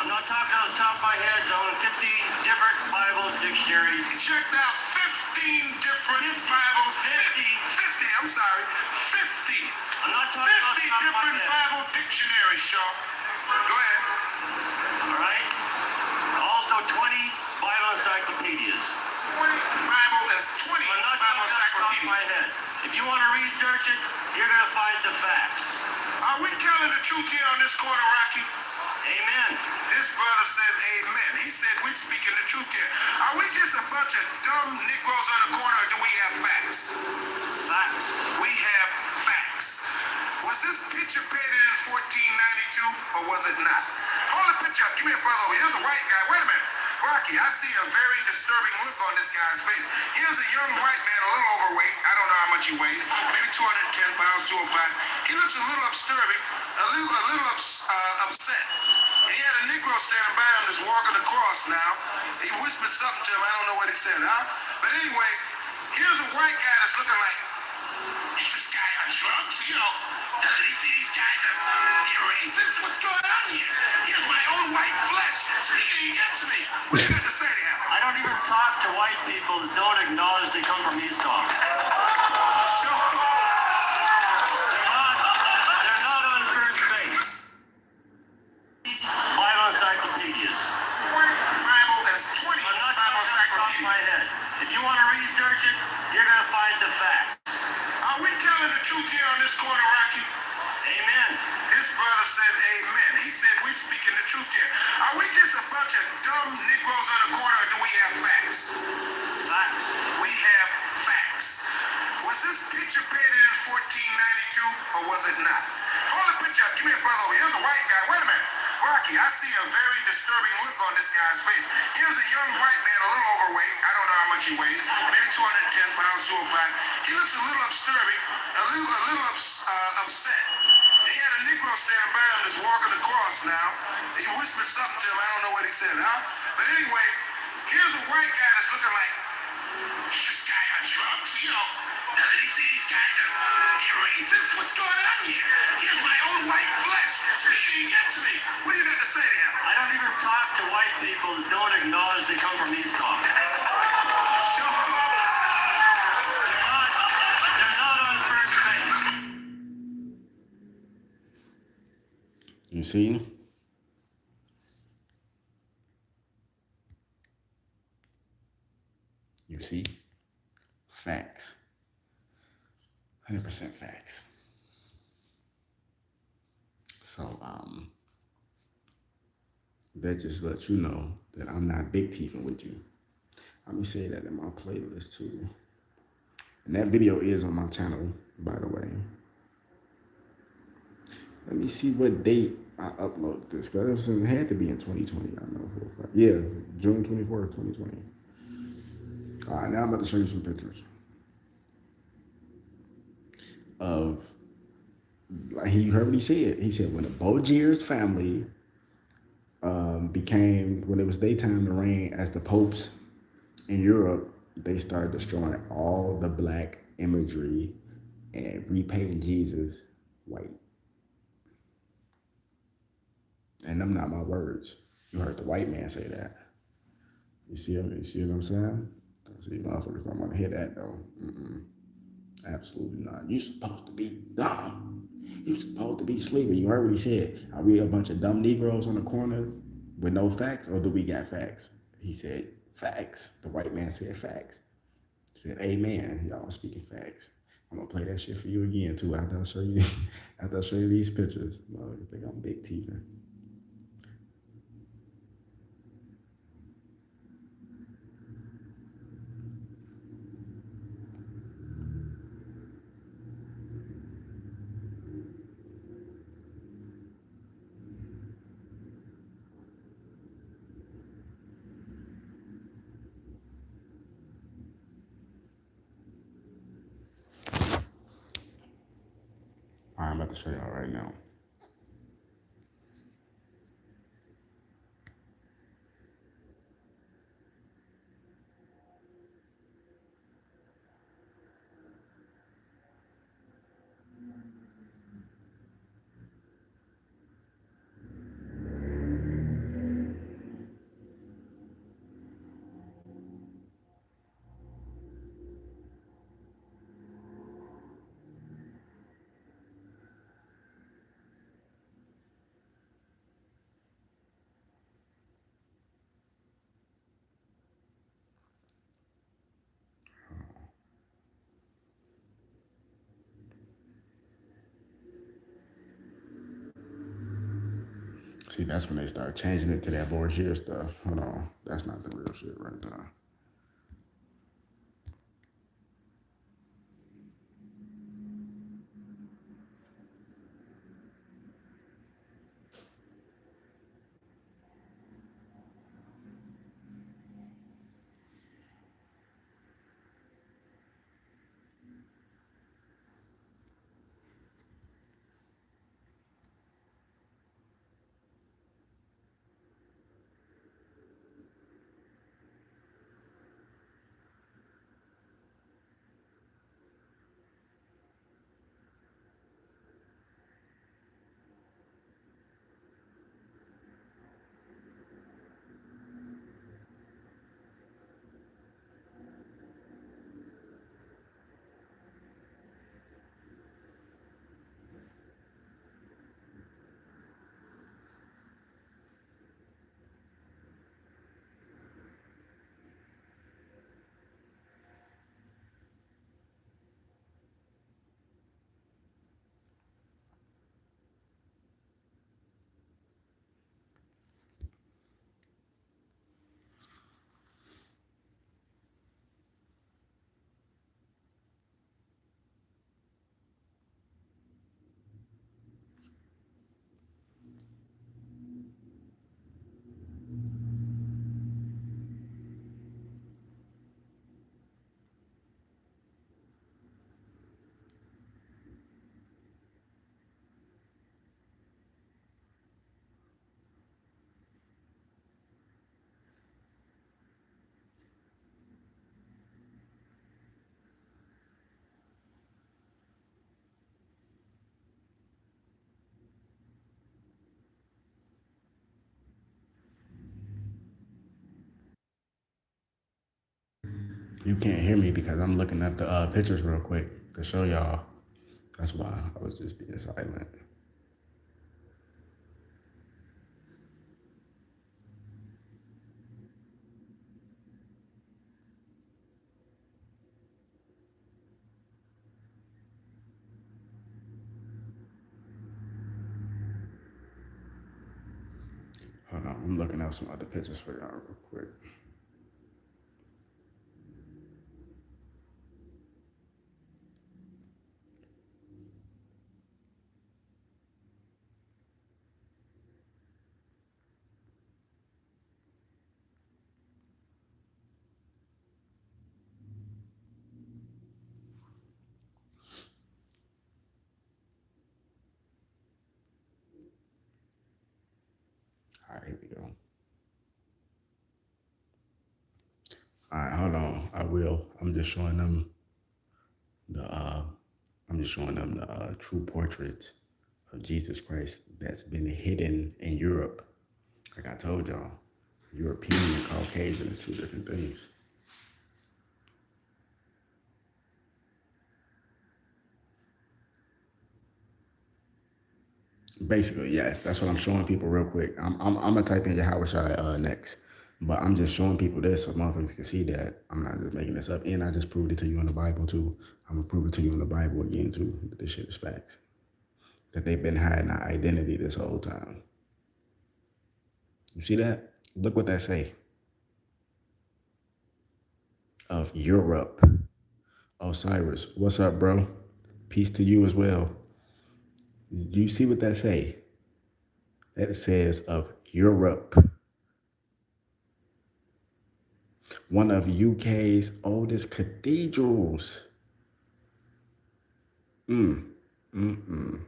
I'm not talking off the top of my head. I own 50 different Bible dictionaries. He checked out 15 different Bible... 50, I'm sorry. 50. I'm not talking off the 50 top of my different head. Bible dictionaries, Shaw. Go ahead. All right? Also 20 Bible encyclopedias. Bible is 20 I'm not Bible talking off the top of my encyclopedia. head. If you want to research it, you're going to find the facts. Are we telling the truth here on this corner, Rocky? Amen. This brother said amen. He said we're speaking the truth here. Are we just a bunch of dumb Negroes on the corner, or do we have facts? Facts. We have facts. Was this picture painted in 1492, or was it not? Hold the picture up. Give me a brother over here. Here's a white guy. Wait a minute. Rocky, I see a very disturbing look on this guy's face. Here's a young white man, a little overweight. I don't know how much he weighs. Maybe 210 pounds, 205. He looks a little disturbing, a little upset. And he had a Negro standing by him that's walking across now. He whispered something to him. I don't know what he said, huh? But anyway, here's a white guy that's looking like, is this guy on drugs? You know, doesn't he see these guys are they're racist? What's going on here? Here's my own white flesh speaking against me. What you got to say to him? I don't even talk to white people that don't acknowledge they come from Esau. Sure. They're not on first base. Bible encyclopedias. Bible is 20 I'm not Bible talking off the top of my encyclopedia. head. If you want to research it, you're going to find the facts. Are we telling the truth here on this corner, Rocky? Amen. This brother said amen. He said we're speaking the truth here. Are we just a bunch of dumb Negroes on the corner, or do we have facts? Facts. We have facts. Was this picture painted in 1492, or was it not? Hold the picture up. Give me a brother over here. Here's a white guy. Wait a minute. Rocky, I see a very disturbing look on this guy's face. Here's a young white man, a little overweight. I don't know how much he weighs. Maybe 210 pounds, 205. He looks a little disturbing, a little upset. He had a Negro standing by him that's walking across now. He whispered something to him. I don't know what he said. anyway, here's a white guy that's looking like, is this guy on drugs? You know, doesn't he see these guys are they're racists? What's going on here? Here's my own white flesh speaking against me. What do you got to say to him? I don't even talk to white people that don't acknowledge they come from Esau. They're not on first base. You see? You see? Facts. 100% facts. So, that just lets you know that I'm not big teething with you. Let me say that in my playlist too. And that video is on my channel, by the way. Let me see what date I uploaded this, because it had to be in 2020. I know for a fact. Yeah, June 24th, 2020. All right, now I'm about to show you some pictures of, like you heard what he said. He said when the Bogiers family became, when it was daytime to reign as the popes in Europe, they started destroying all the black imagery and repainting Jesus white. And them not my words. You heard the white man say that. You see what I'm saying? See, motherfuckers don't want to hear that though. Absolutely not. You supposed to be dumb. You supposed to be sleeping. You heard what he said. Are we a bunch of dumb Negroes on the corner with no facts, or do we got facts? He said facts. The white man said facts. He said, amen. Y'all speaking facts. I'm gonna play that shit for you again too after I show you these pictures. No, you think I'm big teething. All right, I'm about to show y'all right now. See, that's when they start changing it to that Borgia stuff. Hold on. That's not the real shit right there. You can't hear me because I'm looking at the pictures real quick to show y'all. That's why I was just being silent. Hold on, I'm looking at some other pictures for y'all real quick. All right, here we go. All right, hold on. I will. I'm just showing them the. I'm just showing them the true portrait of Jesus Christ that's been hidden in Europe. Like I told y'all, European and Caucasian is two different things. Basically, yes. That's what I'm showing people real quick. I'm gonna type in Yahushua next, but I'm just showing people this so motherfuckers can see that I'm not just making this up. And I just proved it to you in the Bible too. I'm gonna prove it to you in the Bible again too. That this shit is facts. That they've been hiding our identity this whole time. You see that? Look what that say. Of Europe. Osiris, what's up, bro? Peace to you as well. You see what that say? That says of Europe. One of UK's oldest cathedrals. Mm. Mm-mm.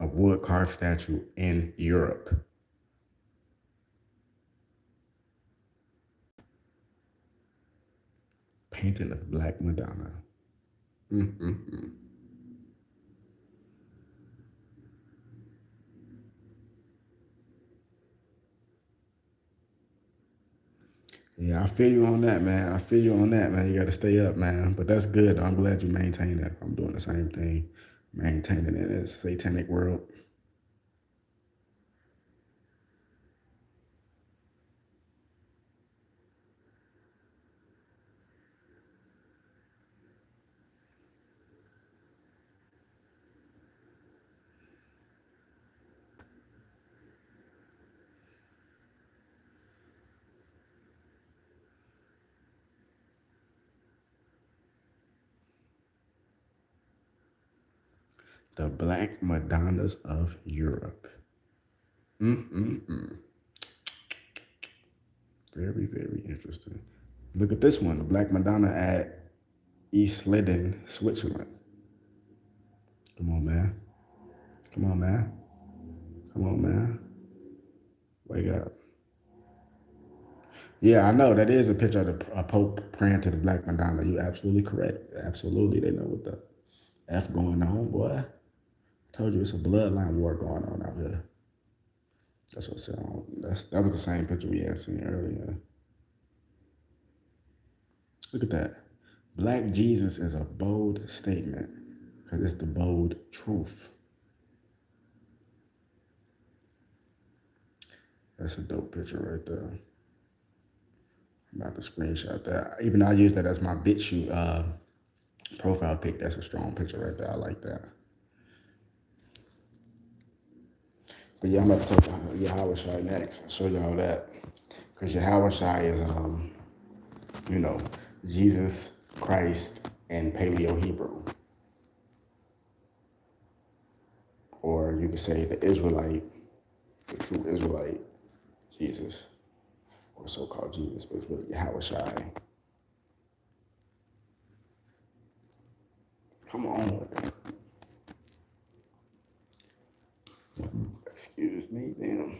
A wood carved statue in Europe. Painting of Black Madonna. Mm-mm-mm. Yeah, I feel you on that, man. I feel you on that, man. You got to stay up, man. But that's good. I'm glad you maintain that. I'm doing the same thing, maintaining it in this satanic world. The Black Madonnas of Europe. Mm-mm-mm. Very, very interesting. Look at this one, the Black Madonna at East Lydon, Switzerland. Come on, man. Come on, man. Come on, man. Wake up. Yeah, I know. That is a picture of the Pope praying to the Black Madonna. You absolutely correct. Absolutely. They know what the F going on, boy. I told you it's a bloodline war going on out here. That's what it said. That was the same picture we had seen earlier. Look at that. Black Jesus is a bold statement because it's the bold truth. That's a dope picture right there. I'm about to screenshot that. Even though I use that as my BitChute profile pic, that's a strong picture right there. I like that. But yeah, I'm about to talk about Yahushua next. I'll show y'all that. Because Yahushua is, Jesus Christ in Paleo Hebrew. Or you could say the Israelite, the true Israelite Jesus. Or so-called Jesus, but it's really Yahushua. Come on. Excuse me, damn.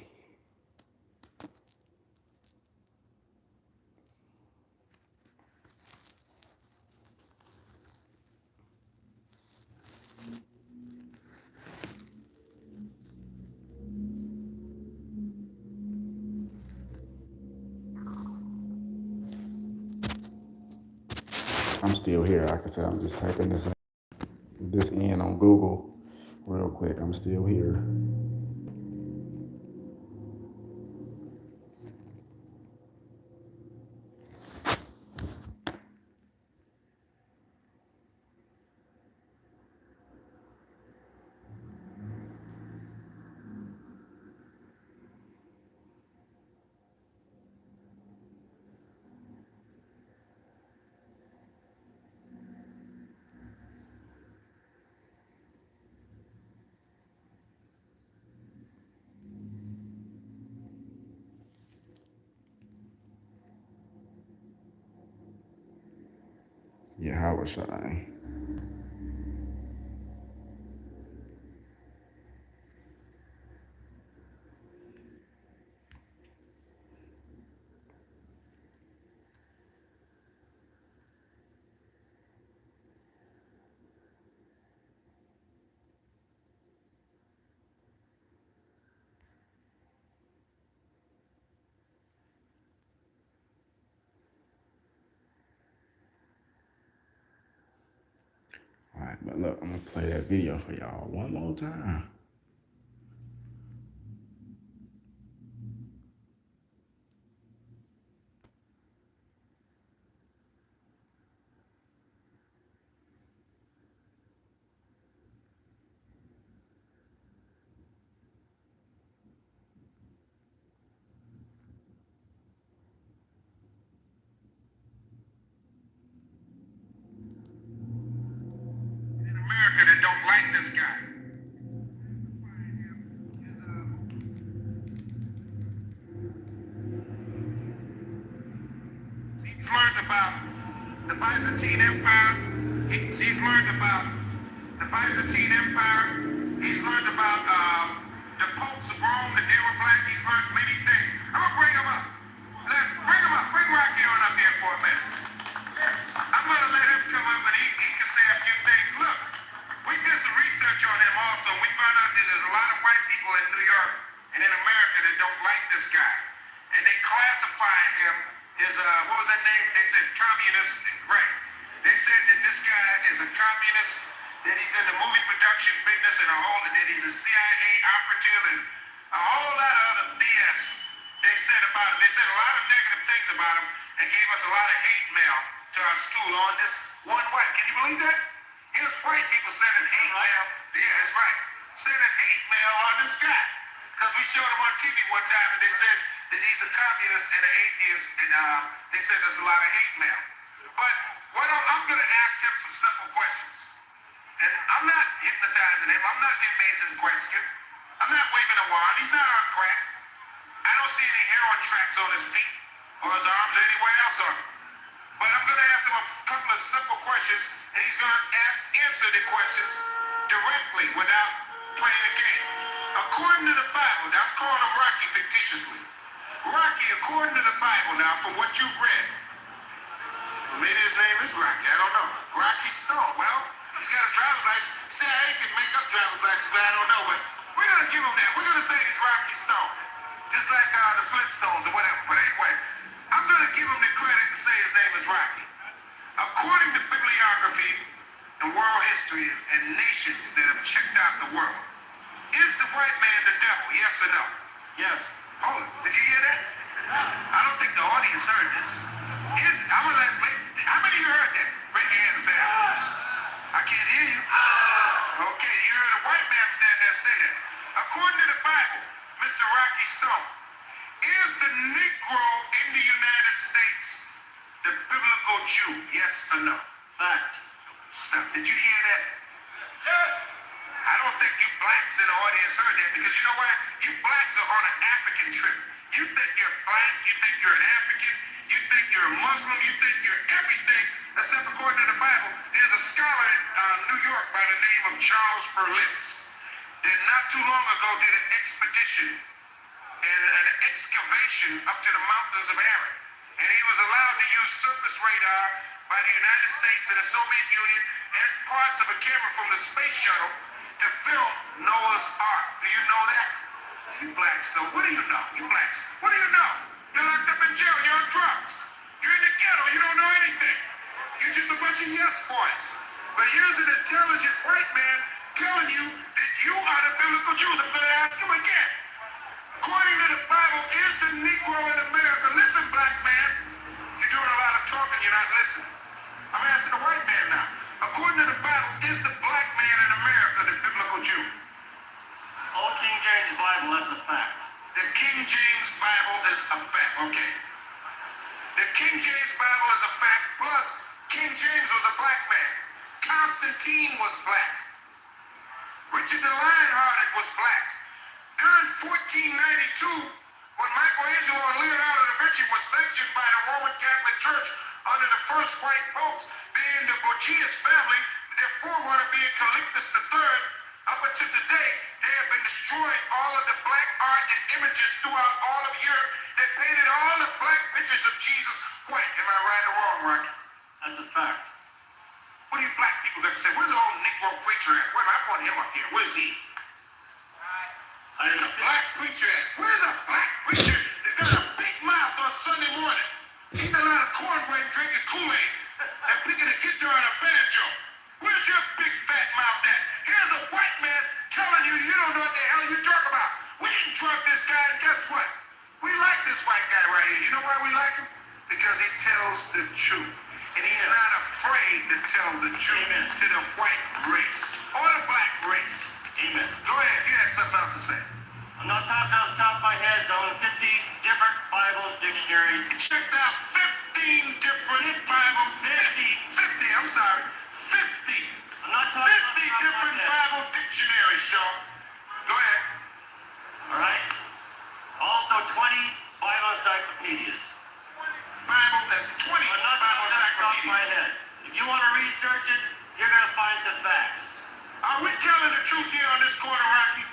still here. Like I said, I'm just typing this in on Google real quick. I'm still here. Yeah, how was I? All right, but look, I'm gonna play that video for y'all one more time. In America that don't like this guy. He's learned about the Byzantine Empire. He's learned about the Byzantine Empire. He's learned about the popes of Rome, that they were black. He's learned many things. I'm gonna bring him up. Bring him up. Bring Rocky on up here for a minute. I'm gonna let him come up and he can say a few things. Look, we did some research on him also. We found out that there's a lot of white people in New York and in America that don't like this guy. And they classify him as, what was that name? They said communist, right. They said that this guy is a communist, that he's in the movie production business and that he's a CIA operative and a whole lot of other BS they said about him. They said a lot of negative things about him and gave us a lot of hate mail to our school on this one white. Can you believe that? Here's white people sending hate mail. Yeah, that's right. Sending hate mail on this guy. Because we showed him on TV one time and they said that he's a communist and an atheist and they said there's a lot of hate mail. But I'm going to ask him some simple questions. And I'm not hypnotizing him. I'm not amazing question. I'm not waving a wand. He's not on crack. I don't see any heroin tracks on his feet or his arms or anywhere else on him. But I'm going to ask him a couple of simple questions, and he's going to answer the questions directly without playing a game. According to the Bible, now I'm calling him Rocky fictitiously. Rocky, according to the Bible now, from what you've read, maybe his name is Rocky, I don't know. Rocky Stone, well, he's got a driver's license. CIA can make up driver's license, but I don't know. But we're going to give him that. We're going to say he's Rocky Stone. Just like the Flintstones or whatever. But anyway, I'm going to give him the credit and say his name is Rocky. According to bibliography and world history and nations that have checked out the world, is the white man the devil? Yes or no? Yes. Oh, did you hear that? I don't think the audience heard this. I'm going to how many of you heard that? Raise your hand and say, I can't hear you. Okay, you heard a white man stand there and say that. According to the Bible, Mr. Rocky Stone, is the Negro in the United States the biblical Jew? Yes or no? Fact. Stop. Did you hear that? Yes. I don't think you blacks in the audience heard that because you know why? You blacks are on an African trip. You think you're black, you think you're an African, you think you're a Muslim, you think you're everything except according to the Bible. There's a scholar in New York by the name of Charles Berlitz that not too long ago did an expedition and an excavation up to the mountains of Arid. And he was allowed to use surface radar by the United States and the Soviet Union and parts of a camera from the space shuttle to film Noah's Ark. Do you know that? You blacks though, what do you know? You blacks, what do you know? You're locked up in jail, you're on drugs. You're in the ghetto, you don't know anything. You're just a bunch catching yes points. But here's an intelligent white man telling you that you are the biblical Jews. I'm going to ask you again. According to the Bible, is the Negro in America? Listen, black man. You're doing a lot of talking. You're not listening. I'm asking the white man now. According to the Bible, is the black man in America the biblical Jew? Old King James Bible, that's a fact. The King James Bible is a fact. Okay. The King James Bible is a fact. Plus, King James was a black man. Constantine was black. Richard the Lionhearted was black. During 1492, when Michelangelo and Leonardo da Vinci were sanctioned by the Roman Catholic Church under the first white popes, being the Borgias family, their forerunner being Calixtus III, up until today, they have been destroying all of the black art and images throughout all of Europe that painted all the black pictures of Jesus white. Am I right or wrong, Rocky? That's a fact. What do you black people got to say? Where's the old Negro preacher at? Where am I putting him up here? Where is he? Where's a black preacher at? Where's a black preacher that got a big mouth on Sunday morning? Eating a lot of cornbread and drinking Kool-Aid and picking a guitar and a banjo. Where's your big fat mouth at? Here's a white man telling you you don't know what the hell you talk about. We didn't drug this guy, and guess what? We like this white guy right here. You know why we like him? Because he tells the truth. And he's not afraid to tell the truth to the white race or the black race. Amen. Go ahead, you had something else to say. I'm not talking off the top of my head. I own 50 different Bible dictionaries. Checked out 15 different Bible, 50, I'm sorry, 50. I'm not 50 talking off the top of my different head. Bible dictionaries, Sean. Go ahead. All right? Also 20 Bible encyclopedias. Bible, that's 20 I'm not Bible talking off the top of my encyclopedias. head. If you want to research it, you're going to find the facts. Are we telling the truth here on this corner, Rocky?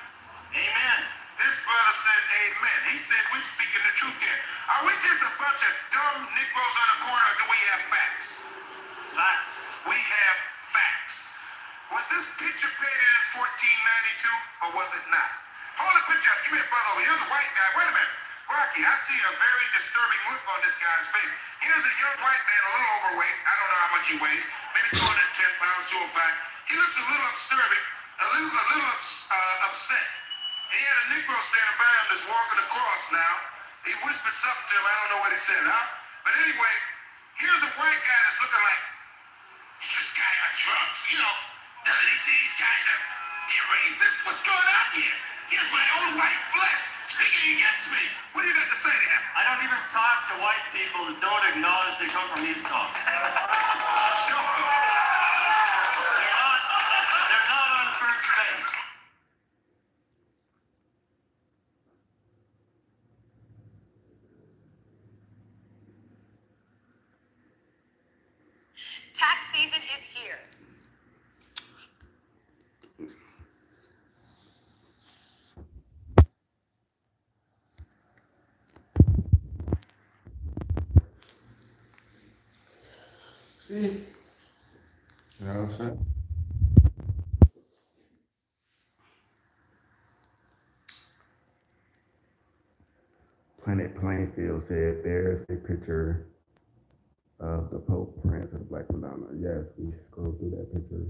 Amen. This brother said amen. He said we're speaking the truth here. Are we just a bunch of dumb Negroes on the corner, or do we have facts? Facts. We have facts. Was this picture painted in 1492, or was it not? Hold the picture up. Give me a brother over. Here's a white guy. Wait a minute. Rocky, I see a very disturbing look on this guy's face. Here's a young white man, a little overweight. I don't know how much he weighs. Maybe 210 pounds, 205. He looks a little disturbing, a little upset. He had a Negro standing by him that's walking across now. He whispered something to him. I don't know what he said, huh? But anyway, here's a white guy that's looking like, is this guy on drugs? You know, doesn't he see these guys are deranged? What's going on here? Here's my own white flesh speaking against me. What do you got to say to him? I don't even talk to white people that don't acknowledge they come from Esau. Sure. They're not on first base. Tax season is here. You know what I'm saying? Planet Plainfield said there's a picture of the Pope praying to the Black Madonna. Yes, we scrolled through that picture.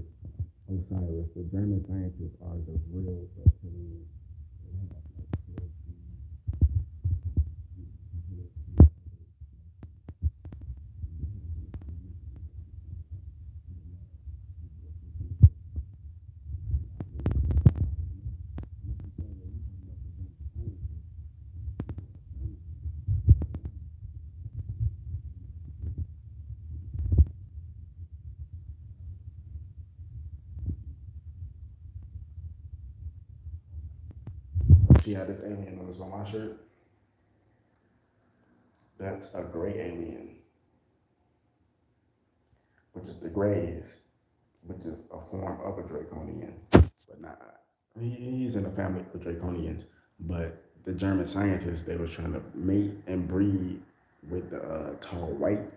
Osiris, the German scientists are the real reptilians. See how this alien was on my shirt? That's a gray alien, which is the Greys, which is a form of a Draconian, but not. He's in the family of Draconians, but the German scientists, they was trying to mate and breed with the tall white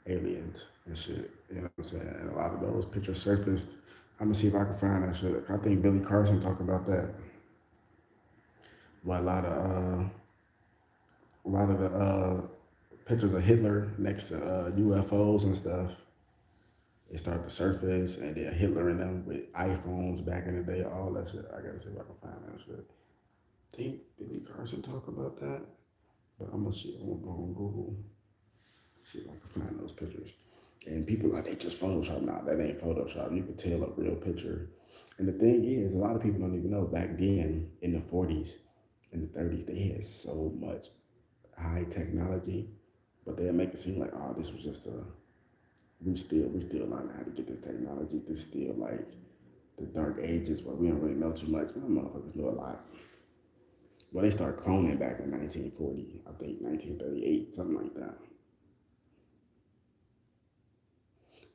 aliens and shit. You know what I'm saying? And a lot of those pictures surfaced. I'm gonna see if I can find that shit. I think Billy Carson talked about that. Well, a lot of the pictures of Hitler next to UFOs and stuff. It started to surface, and then Hitler and them with iPhones back in the day, all that shit. I gotta see if I can find that shit. I think Billy Carson talk about that, but I'm gonna see. I'm gonna go on Google, see if I can find those pictures. And people like they just Photoshop. Nah, that ain't Photoshop. You could tell a real picture. And the thing is, a lot of people don't even know back then in the 40s, in the 30s, they had so much high technology, but they'll make it seem like, oh, this was just a we still learning how to get this technology. This still like the dark ages where we don't really know too much. Them motherfuckers know a lot. Well, they started cloning back in 1940, I think 1938, something like that.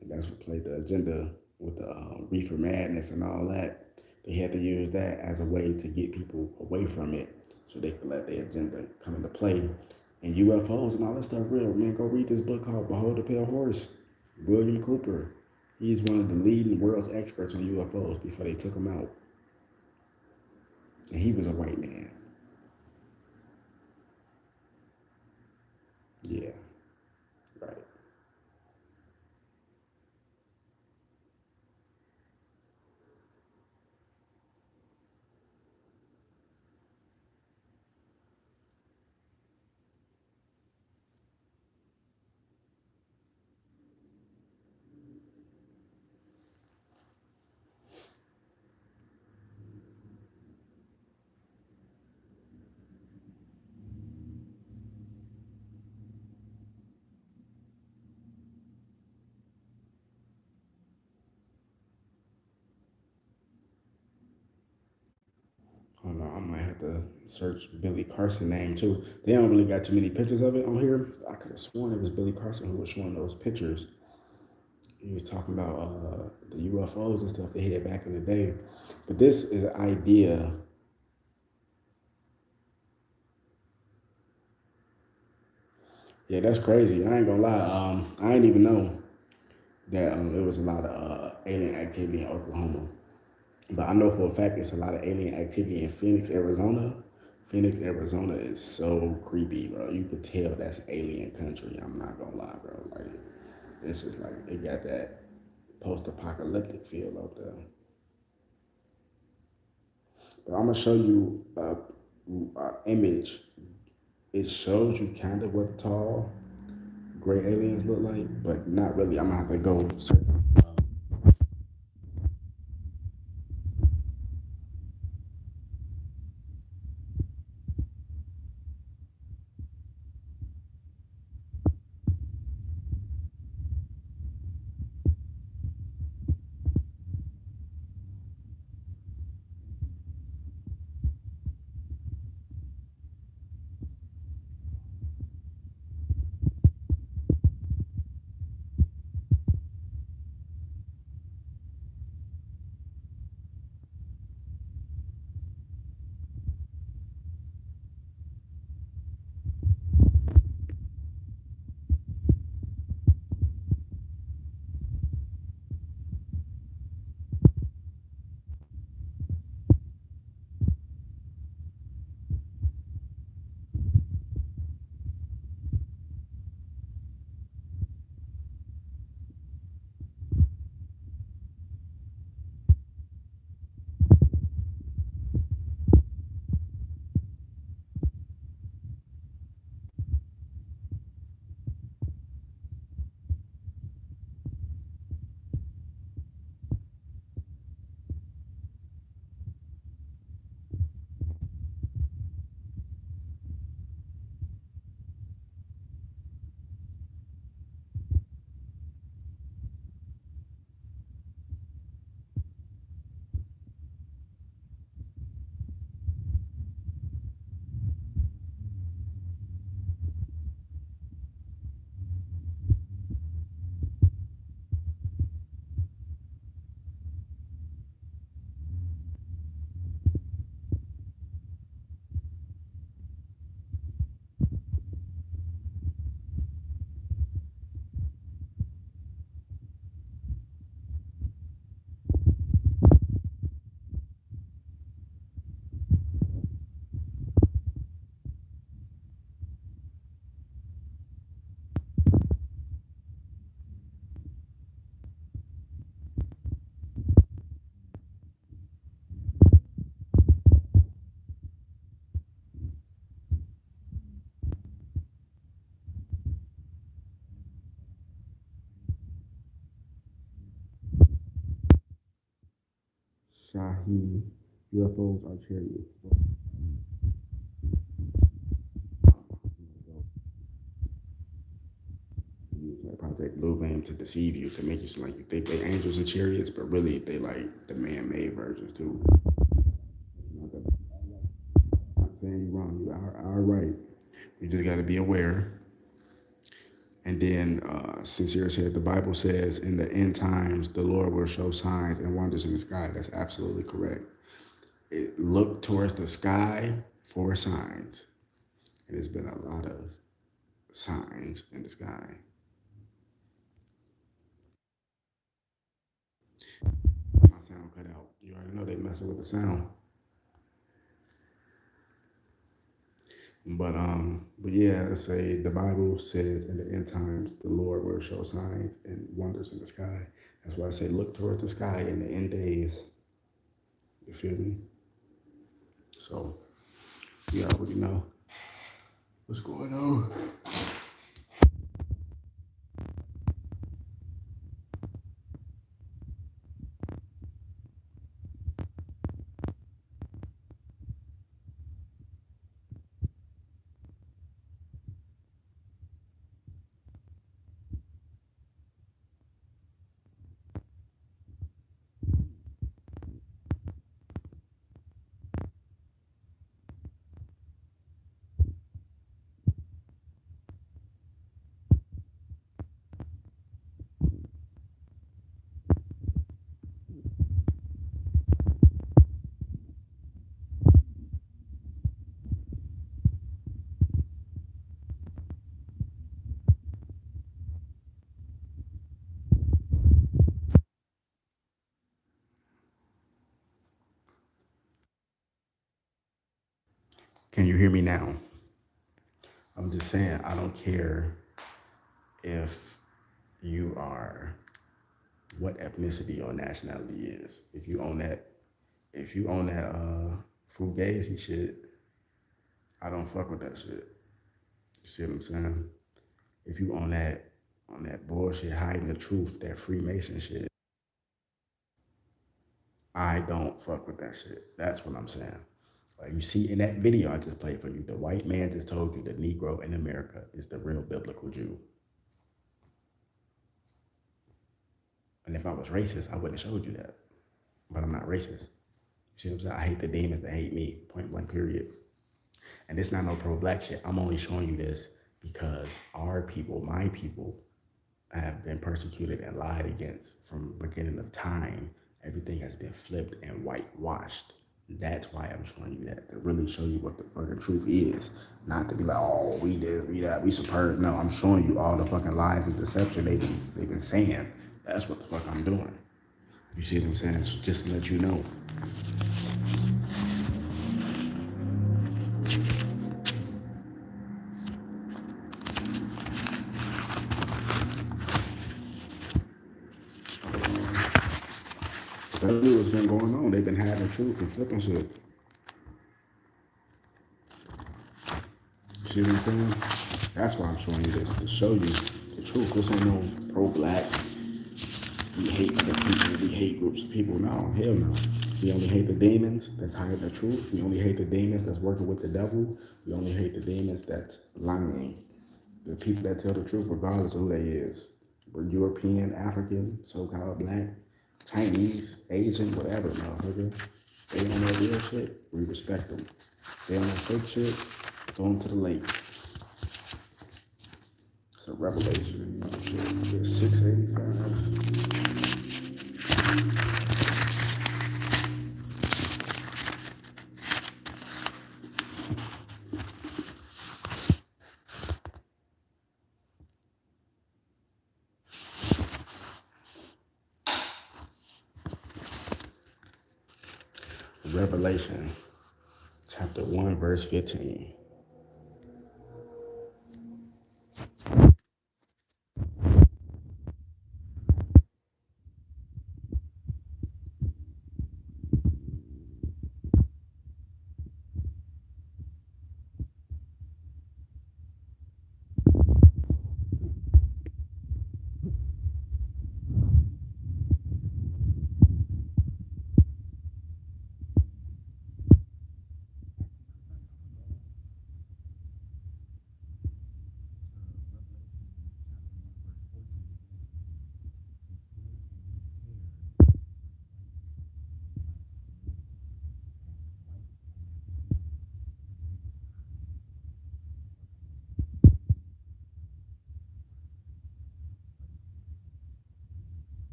And that's what played the agenda with the reefer madness and all that. They had to use that as a way to get people away from it so they could let their agenda come into play. And UFOs and all that stuff real. Man, go read this book called Behold the Pale Horse. William Cooper. He's one of the leading world's experts on UFOs before they took him out. And he was a white man. Yeah, right. Oh no, I might have to search Billy Carson name too. They don't really got too many pictures of it on here. I could have sworn it was Billy Carson who was showing those pictures. He was talking about the UFOs and stuff they had back in the day. But this is an idea. Yeah, that's crazy. I ain't gonna lie. I didn't even know that there was a lot of alien activity in Oklahoma. But I know for a fact it's a lot of alien activity in Phoenix, Arizona. Phoenix, Arizona is so creepy, bro. You could tell that's alien country. I'm not gonna lie, bro. Like, it's just like it got that post-apocalyptic feel out there. But I'm gonna show you a image. It shows you kind of what the tall gray aliens look like, but not really. I'm gonna have to go search. Shahi, UFOs are chariots. Use like Project Blue Beam to deceive you, to make you seem like you think they angels and chariots, but really they like the man-made versions too. I'm not saying you're wrong. You are right. You just got to be aware. And then Sincere said, the Bible says in the end times, the Lord will show signs and wonders in the sky. That's absolutely correct. Look towards the sky for signs. And there's been a lot of signs in the sky. My sound cut out. You already know they messing with the sound. But yeah, let's say the Bible says in the end times the Lord will show signs and wonders in the sky. That's why I say look towards the sky in the end days. You feel me? So you already know what's going on. Can you hear me now? I'm just saying, I don't care if you are what ethnicity or nationality is. If you own that fugazi shit, I don't fuck with that shit. You see what I'm saying? If you on that bullshit, hiding the truth, that Freemason shit, I don't fuck with that shit. That's what I'm saying. Like you see in that video I just played for you, the white man just told you the Negro in America is the real biblical Jew. And if I was racist, I wouldn't have showed you that. But I'm not racist. You see what I'm saying? I hate the demons that hate me, point blank, period. And it's not no pro-black shit. I'm only showing you this because our people, my people, have been persecuted and lied against from the beginning of time. Everything has been flipped and whitewashed. That's why I'm showing you that, to really show you what the fucking truth is. Not to be like, oh, we did, we that, we superb. No, I'm showing you all the fucking lies and deception they've been saying. That's what the fuck I'm doing. You see what I'm saying? So just to let you know. That's what's been going on. They've been hiding truth and flipping shit. See what I'm saying? That's why I'm showing you this, to show you the truth. This ain't no pro-black. We hate other people. We hate groups of people. No, hell no. We only hate the demons that's hiding the truth. We only hate the demons that's working with the devil. We only hate the demons that's lying. The people that tell the truth regardless of who they is. We're European, African, so-called black, Chinese, Asian, whatever, motherfucker. They on that real shit, we respect them. They on that fake shit, throw them to the lake. It's a revelation, shit. It's 685. Revelation, chapter 1, verse 15.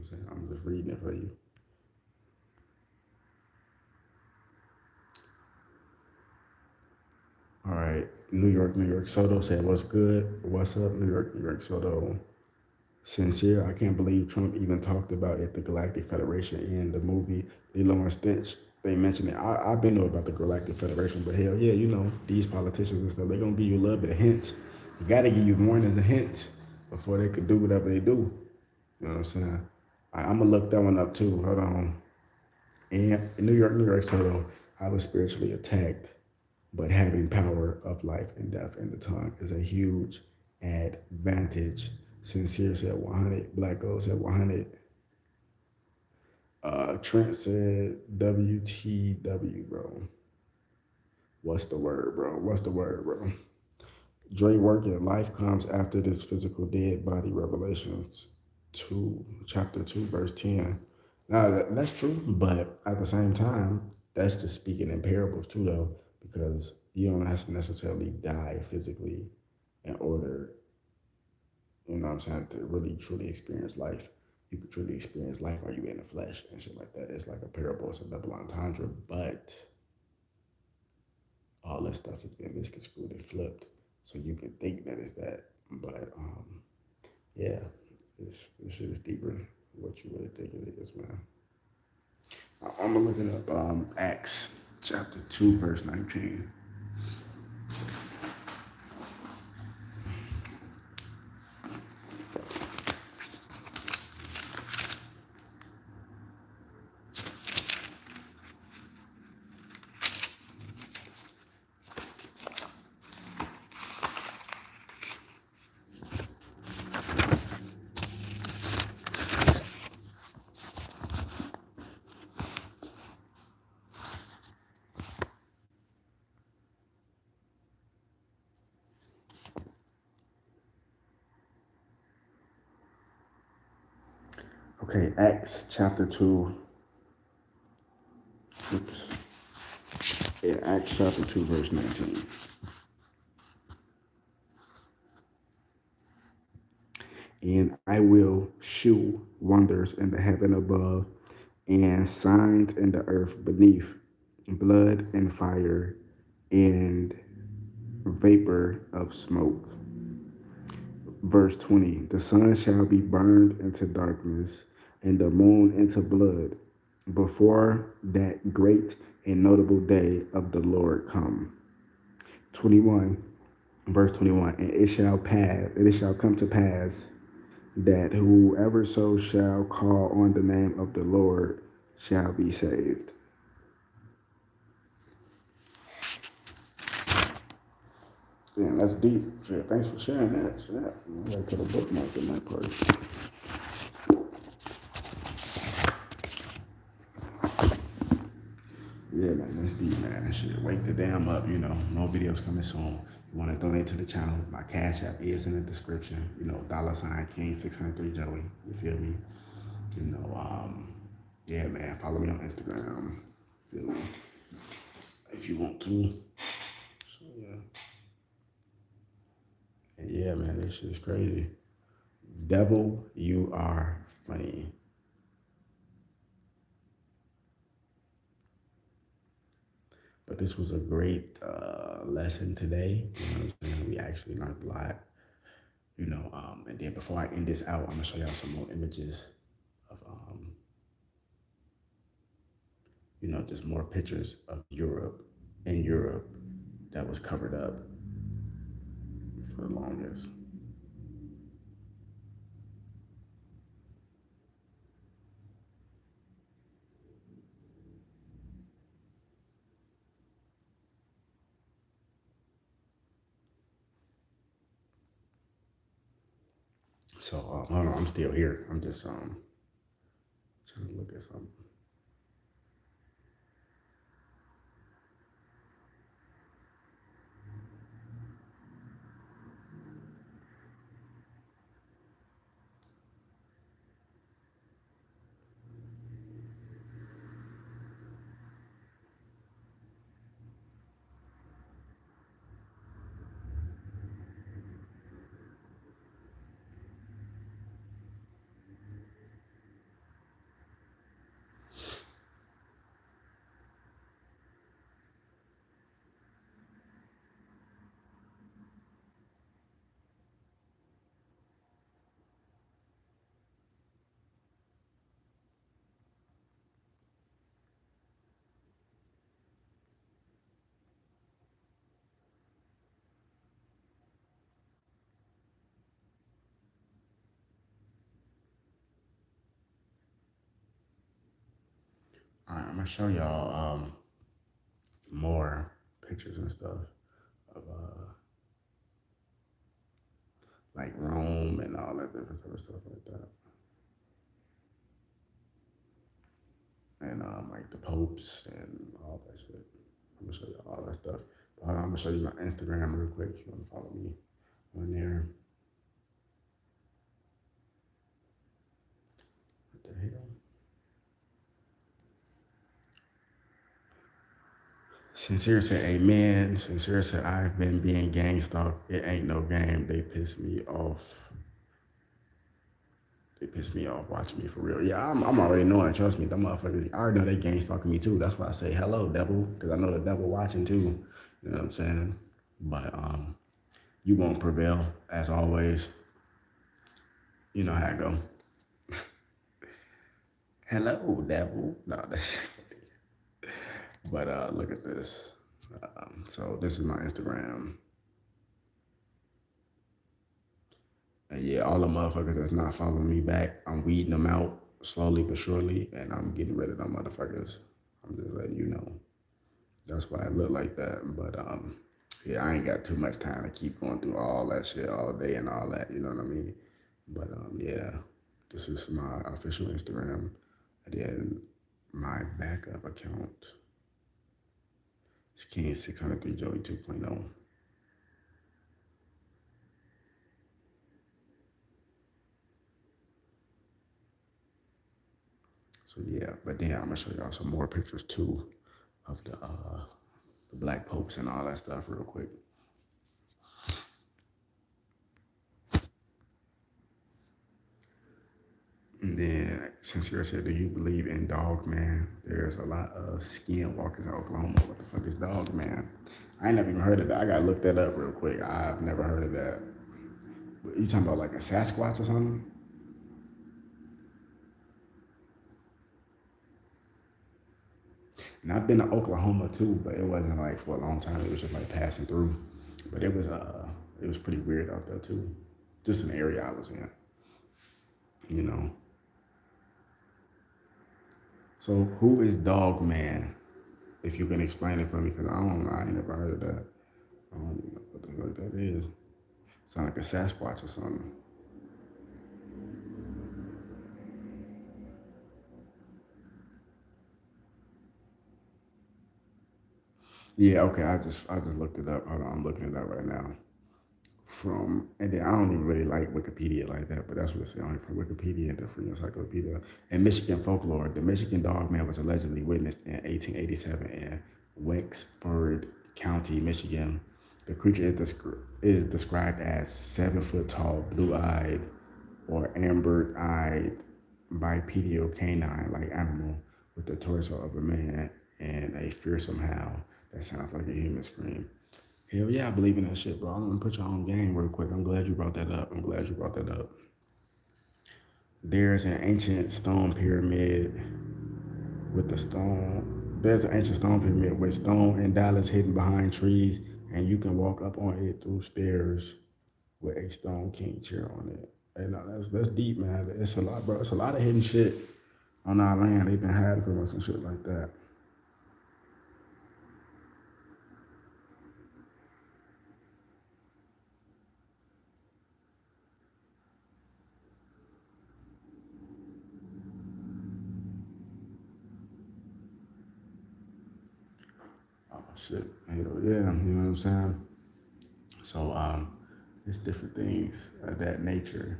I'm saying? I'm just reading it for you. All right, New York Soto said, "What's good? What's up, New York Soto?" Sincere, I can't believe Trump even talked about it, the Galactic Federation in the movie Lilo and Stitch. They mentioned it. I've been know about the Galactic Federation, but hell yeah, these politicians and stuff, they're gonna give you a little bit of hints. You gotta give you warnings and hints before they could do whatever they do. You know what I'm saying? I'm gonna look that one up too. Hold on. And in New York Soto, I was spiritually attacked, but having power of life and death in the tongue is a huge advantage. Sincere said 100. Black Gold said 100. Trent said WTW, bro. What's the word, bro? Dre working. Life comes after this physical dead body. Revelations 2, chapter 2, verse 10. Now, that's true, but at the same time, that's just speaking in parables too, though, because you don't have to necessarily die physically in order, to really truly experience life. You could truly experience life while you're in the flesh and shit like that. It's like a parable, it's a double entendre, but all that stuff has been misconstrued and flipped. So you can think that it's that, but yeah, this shit is deeper than what you really think it is, man. I'm looking up Acts chapter 2, verse 19. Okay, Acts chapter 2. Oops. Yeah, Acts chapter 2, verse 19. And I will shew wonders in the heaven above and signs in the earth beneath, blood and fire and vapor of smoke. Verse 20, the sun shall be burned into darkness and the moon into blood before that great and notable day of the Lord come. 21, verse 21, and it shall come to pass that whoever so shall call on the name of the Lord shall be saved. Yeah, that's deep. Shit, thanks for sharing that. Shit, I could have bookmarked in my part. Yeah, man, that's deep, man. Shit, wake the damn up. More videos coming soon. You want to donate to the channel? My Cash App is in the description. $King603 Joey. You feel me? Yeah, man. Follow me on Instagram. Feel me? If you want to. So yeah. And yeah, man, this shit is crazy. Devil, you are funny. But this was a great lesson today. You know what I'm saying? We actually learned a lot. And then before I end this out, I'm gonna show y'all some more images of just more pictures of Europe that was covered up for the longest. So hold on, I'm still here. I'm just trying to look at something. I'm gonna show y'all more pictures and stuff of like Rome and all that different type of stuff like that. And like the popes and all that shit. I'm gonna show you all that stuff. But hold on, I'm gonna show you my Instagram real quick if you wanna follow me on there. What the hell? Sincere said, amen. Sincere said, I've been being gang stalked. It ain't no game. They piss me off. They piss me off watching me for real. Yeah, I'm already knowing. Trust me, them motherfuckers, I already know they gang stalking me too. That's why I say hello, devil, because I know the devil watching too. You know what I'm saying? But you won't prevail, as always. You know how it go. Hello, devil. No, that's but look at this. So this is my Instagram. And yeah, all the motherfuckers that's not following me back, I'm weeding them out slowly but surely, and I'm getting rid of them motherfuckers. I'm just letting you know. That's why I look like that. But yeah, I ain't got too much time to keep going through all that shit all day and all that. You know what I mean? But yeah, this is my official Instagram. And then my backup account is King 603 Joey 2.0. So yeah, but then I'm gonna show y'all some more pictures too of the black popes and all that stuff real quick. And then Sincere said, do you believe in dog man? There's a lot of skinwalkers in Oklahoma. What the fuck is dog man? I ain't never even heard of that. I gotta look that up real quick. I've never heard of that. You talking about like a Sasquatch or something? And I've been to Oklahoma too, but it wasn't like for a long time. It was just like passing through. But it was pretty weird out there too. Just an area I was in, you know. So who is Dog Man? If you can explain it for me, because I don't know, I ain't never heard of that. I don't even know what the fuck that is. Sound like a Sasquatch or something. Yeah, okay, I just looked it up. Hold on, I'm looking it up right now. And then I don't even really like Wikipedia like that, but that's what it's saying from Wikipedia and the Free Encyclopedia. In Michigan folklore, the Michigan dog man was allegedly witnessed in 1887 in Wexford County, Michigan. The creature is described as 7 foot tall, blue-eyed, or amber-eyed bipedal canine-like animal with the torso of a man and a fearsome howl that sounds like a human scream. Hell yeah, I believe in that shit, bro. I'm gonna put you on game real quick. I'm glad you brought that up. There's an ancient stone pyramid with the stone. There's an ancient stone pyramid with stone and dollars hidden behind trees, and you can walk up on it through stairs with a stone king chair on it. Hey, no, that's deep, man. It's a lot, bro. It's a lot of hidden shit on our land. They've been hiding from us and shit like that. Oh shit. Hell yeah, you know what I'm saying? So it's different things of that nature.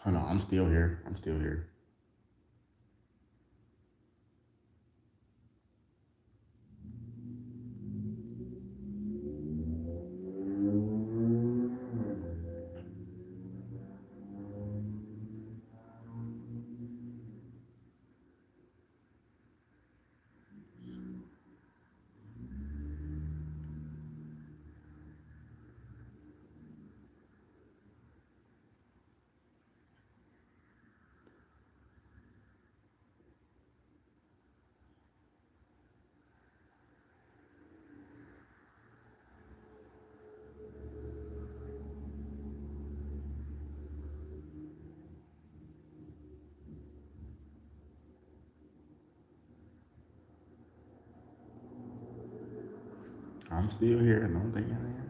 Hold on, I'm still here. I'm still here. I'm still here. Don't think I am.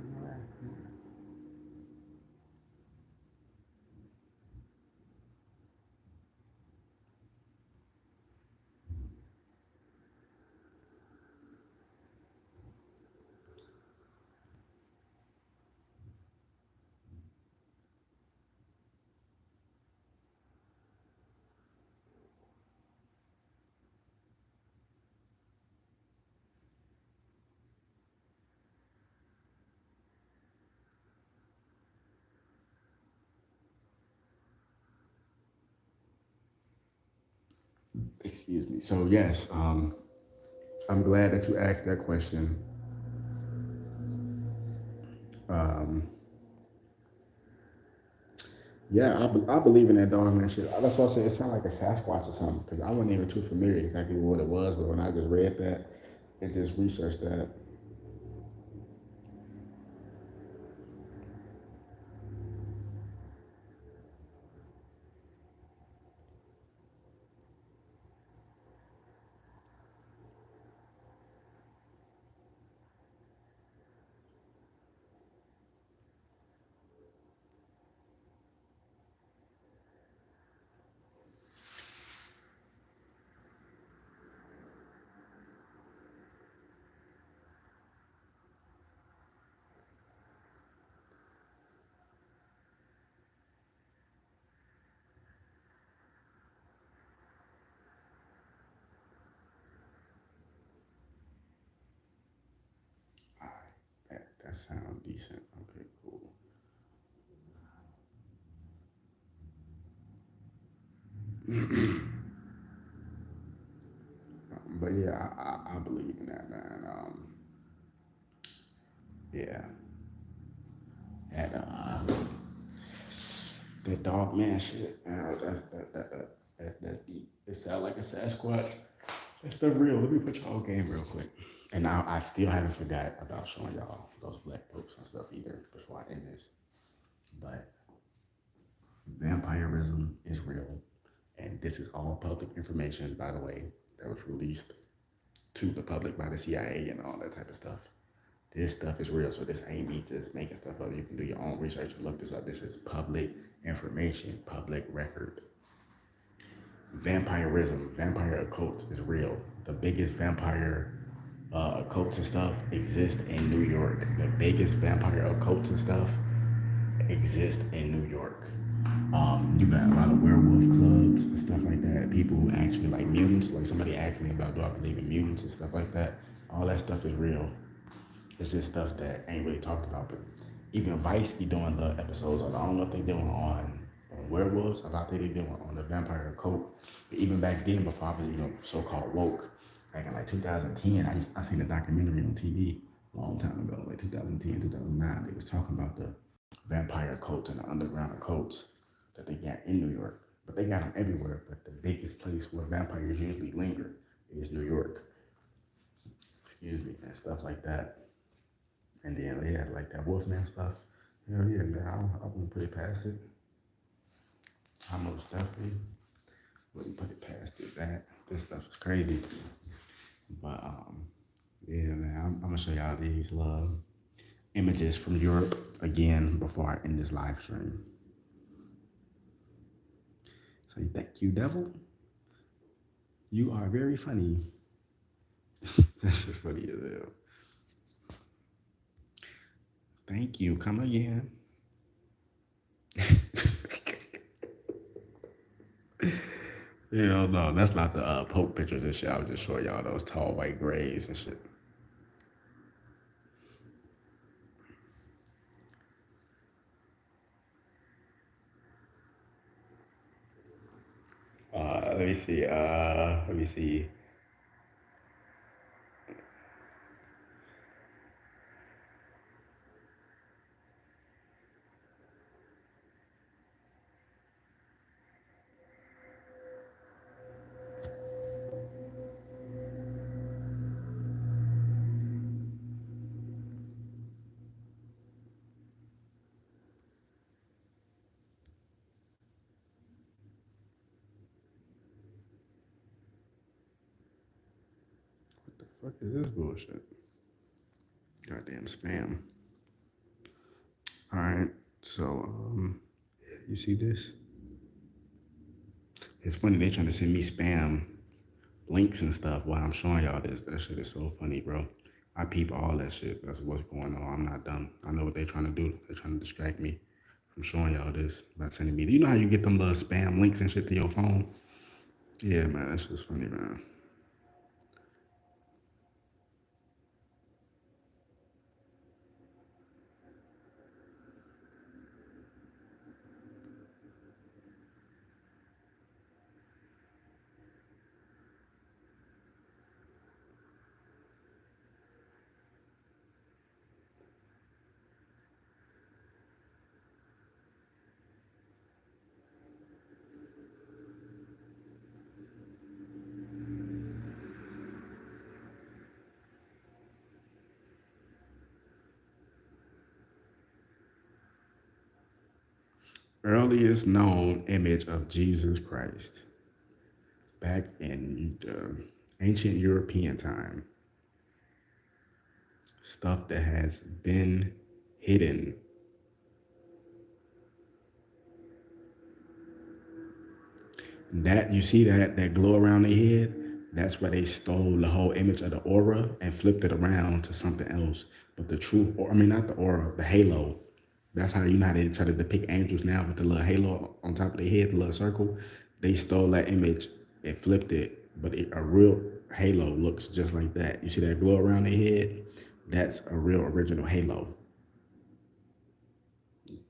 Excuse me. So yes, I'm glad that you asked that question. Um, yeah, I believe in that dogman shit. That's why I say it sounded like a Sasquatch or something because I wasn't even too familiar exactly what it was, but when I just read that and just researched that, all right, that sounds decent. Okay, cool. But yeah, I believe in that, man. Yeah, that dog man shit. That's deep. It sounds like a Sasquatch. That stuff real. Let me put y'all on game real quick. And now I still haven't forgot about showing y'all those black popes and stuff either before I end this. But vampirism is real. And this is all public information, by the way, that was released to the public by the CIA and all that type of stuff. This stuff is real, so this ain't me just making stuff up. You can do your own research and look this up. This is public information, public record. Vampirism, vampire occult is real. The biggest vampire occults and stuff exist in New York. The biggest vampire occults and stuff exist in New York. You got a lot of werewolf clubs and stuff like that. People who actually like mutants. Like somebody asked me about do I believe in mutants and stuff like that. All that stuff is real. It's just stuff that ain't really talked about. But even Vice be doing the episodes on. I don't know if they doing on werewolves. I thought they doing on the vampire cult. But even back then, before I was so-called woke, back in like 2010, I seen a documentary on TV a long time ago, like 2010, 2009. They was talking about the vampire cults and the underground cults that they got in New York. But they got them everywhere. But the biggest place where vampires usually linger is New York. Excuse me, and stuff like that. And then they had like that Wolfman stuff. Hell yeah, man, I wouldn't put it past it. I most definitely wouldn't put it past it. This stuff is crazy. But yeah, man, I'm gonna show y'all these images from Europe again before I end this live stream. So thank you, devil. You are very funny. That's just funny as hell. Thank you. Come again. Hell no, that's not the Pope pictures and shit. I was just showing y'all those tall white grays and shit. Let me see. Let me see. What the fuck is this bullshit? Goddamn spam. All right. So, you see this? It's funny they trying to send me spam links and stuff while I'm showing y'all this. That shit is so funny, bro. I peep all that shit. That's what's going on. I'm not dumb. I know what they're trying to do. They're trying to distract me from showing y'all this by sending me. You know how you get them little spam links and shit to your phone? Yeah, man, that's just funny, man. Earliest known image of Jesus Christ back in ancient European time. Stuff that has been hidden. That you see that glow around their head, that's where they stole the whole image of the aura and flipped it around to something else. But the true, or I mean, not the aura, the halo. That's how you know how they try to depict angels now with the little halo on top of their head, the little circle. They stole that image and flipped it, but a real halo looks just like that. You see that glow around their head? That's a real original halo.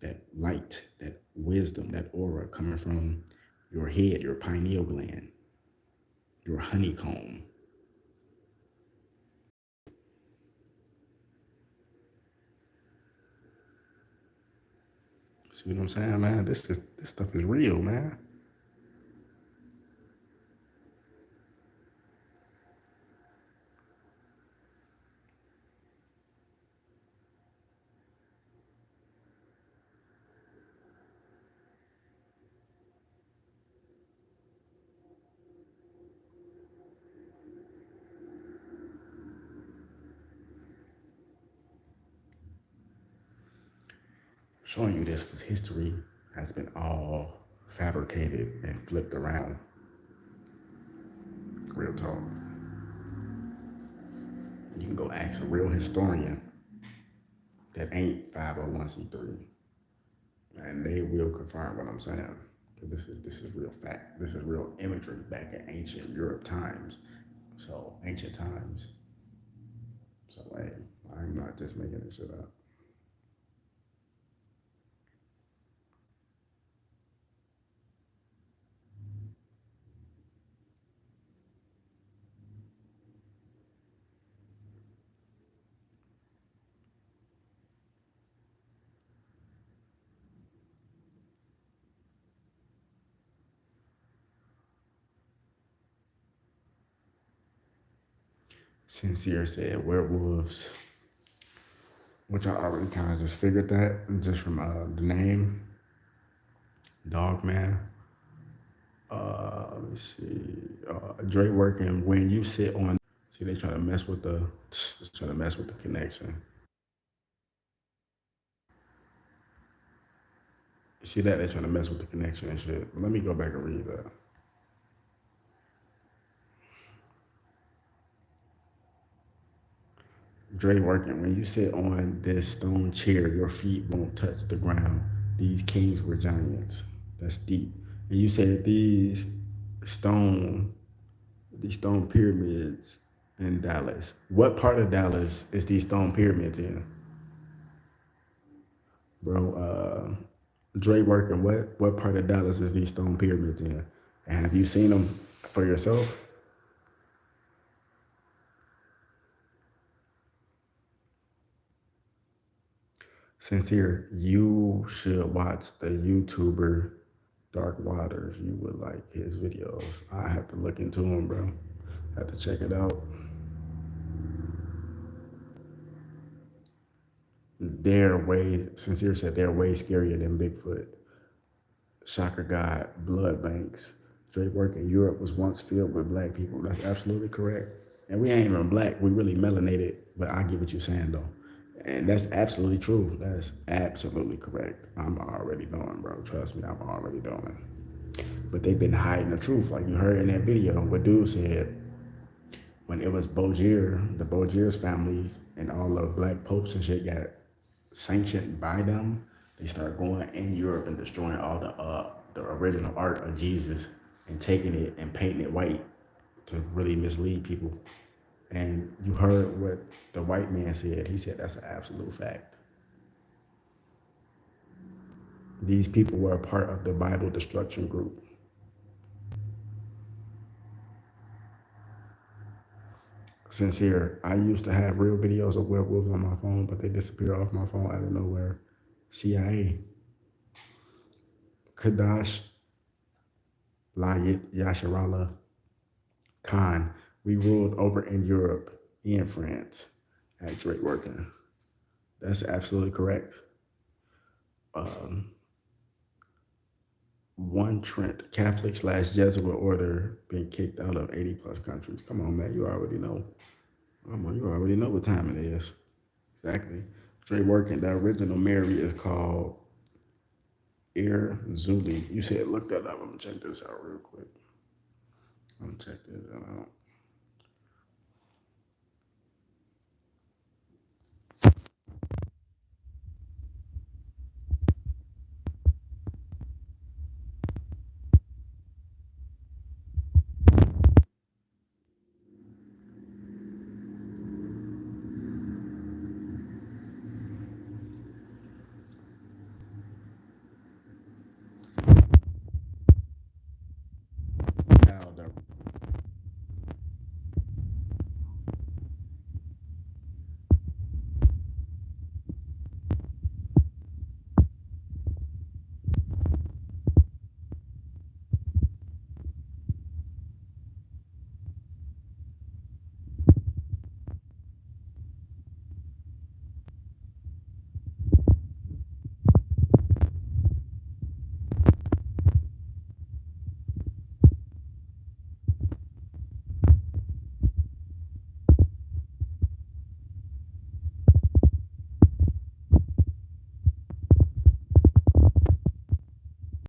That light, that wisdom, that aura coming from your head, your pineal gland, your honeycomb. See what I'm saying, man? This stuff is real, man. Showing you this because history has been all fabricated and flipped around. Real talk. You can go ask a real historian that ain't 501c3, and they will confirm what I'm saying. This is real fact. This is real imagery back in ancient Europe times. So ancient times. So hey, I'm not just making this shit up. Sincere said werewolves, which I already kind of just figured that just from the name. Dogman. Let me see. Dre working when you sit on. See, they try to mess with the connection. You see that they're trying to mess with the connection and shit. But let me go back and read that. Dre working when you sit on this stone chair, your feet won't touch the ground. These kings were giants. That's deep. And you said stone these stone pyramids in Dallas. What part of Dallas is these stone pyramids in? Bro, Dre working, what part of Dallas is these stone pyramids in? And have you seen them for yourself? Sincere, you should watch the YouTuber Dark Waters. You would like his videos. I have to look into them, bro. I have to check it out. Sincere said they're way scarier than Bigfoot. Shocker God, blood banks. Straight work in Europe was once filled with black people. That's absolutely correct. And we ain't even black. We really melanated. But I get what you're saying, though. And that's absolutely true. That's absolutely correct. I'm already knowing, bro. Trust me, I'm already knowing. But they've been hiding the truth. Like you heard in that video, what dude said when it was Bogier, the Bogier's families and all the black popes and shit got sanctioned by them, they start going in Europe and destroying all the original art of Jesus and taking it and painting it white to really mislead people. And you heard what the white man said. He said that's an absolute fact. These people were a part of the Bible destruction group. Sincere, I used to have real videos of werewolves on my phone, but they disappear off my phone out of nowhere. CIA. Kadash Layit Yasharallah Khan. We ruled over in Europe and France at Drake Working. That's absolutely correct. One Trent, Catholic / Jesuit order, been kicked out of 80 plus countries. Come on, man, you already know. Come on, you already know what time it is. Exactly. Straight working. The original Mary is called Ir Zuli. You said look that up. I'm gonna check this out real quick. I'm gonna check this out.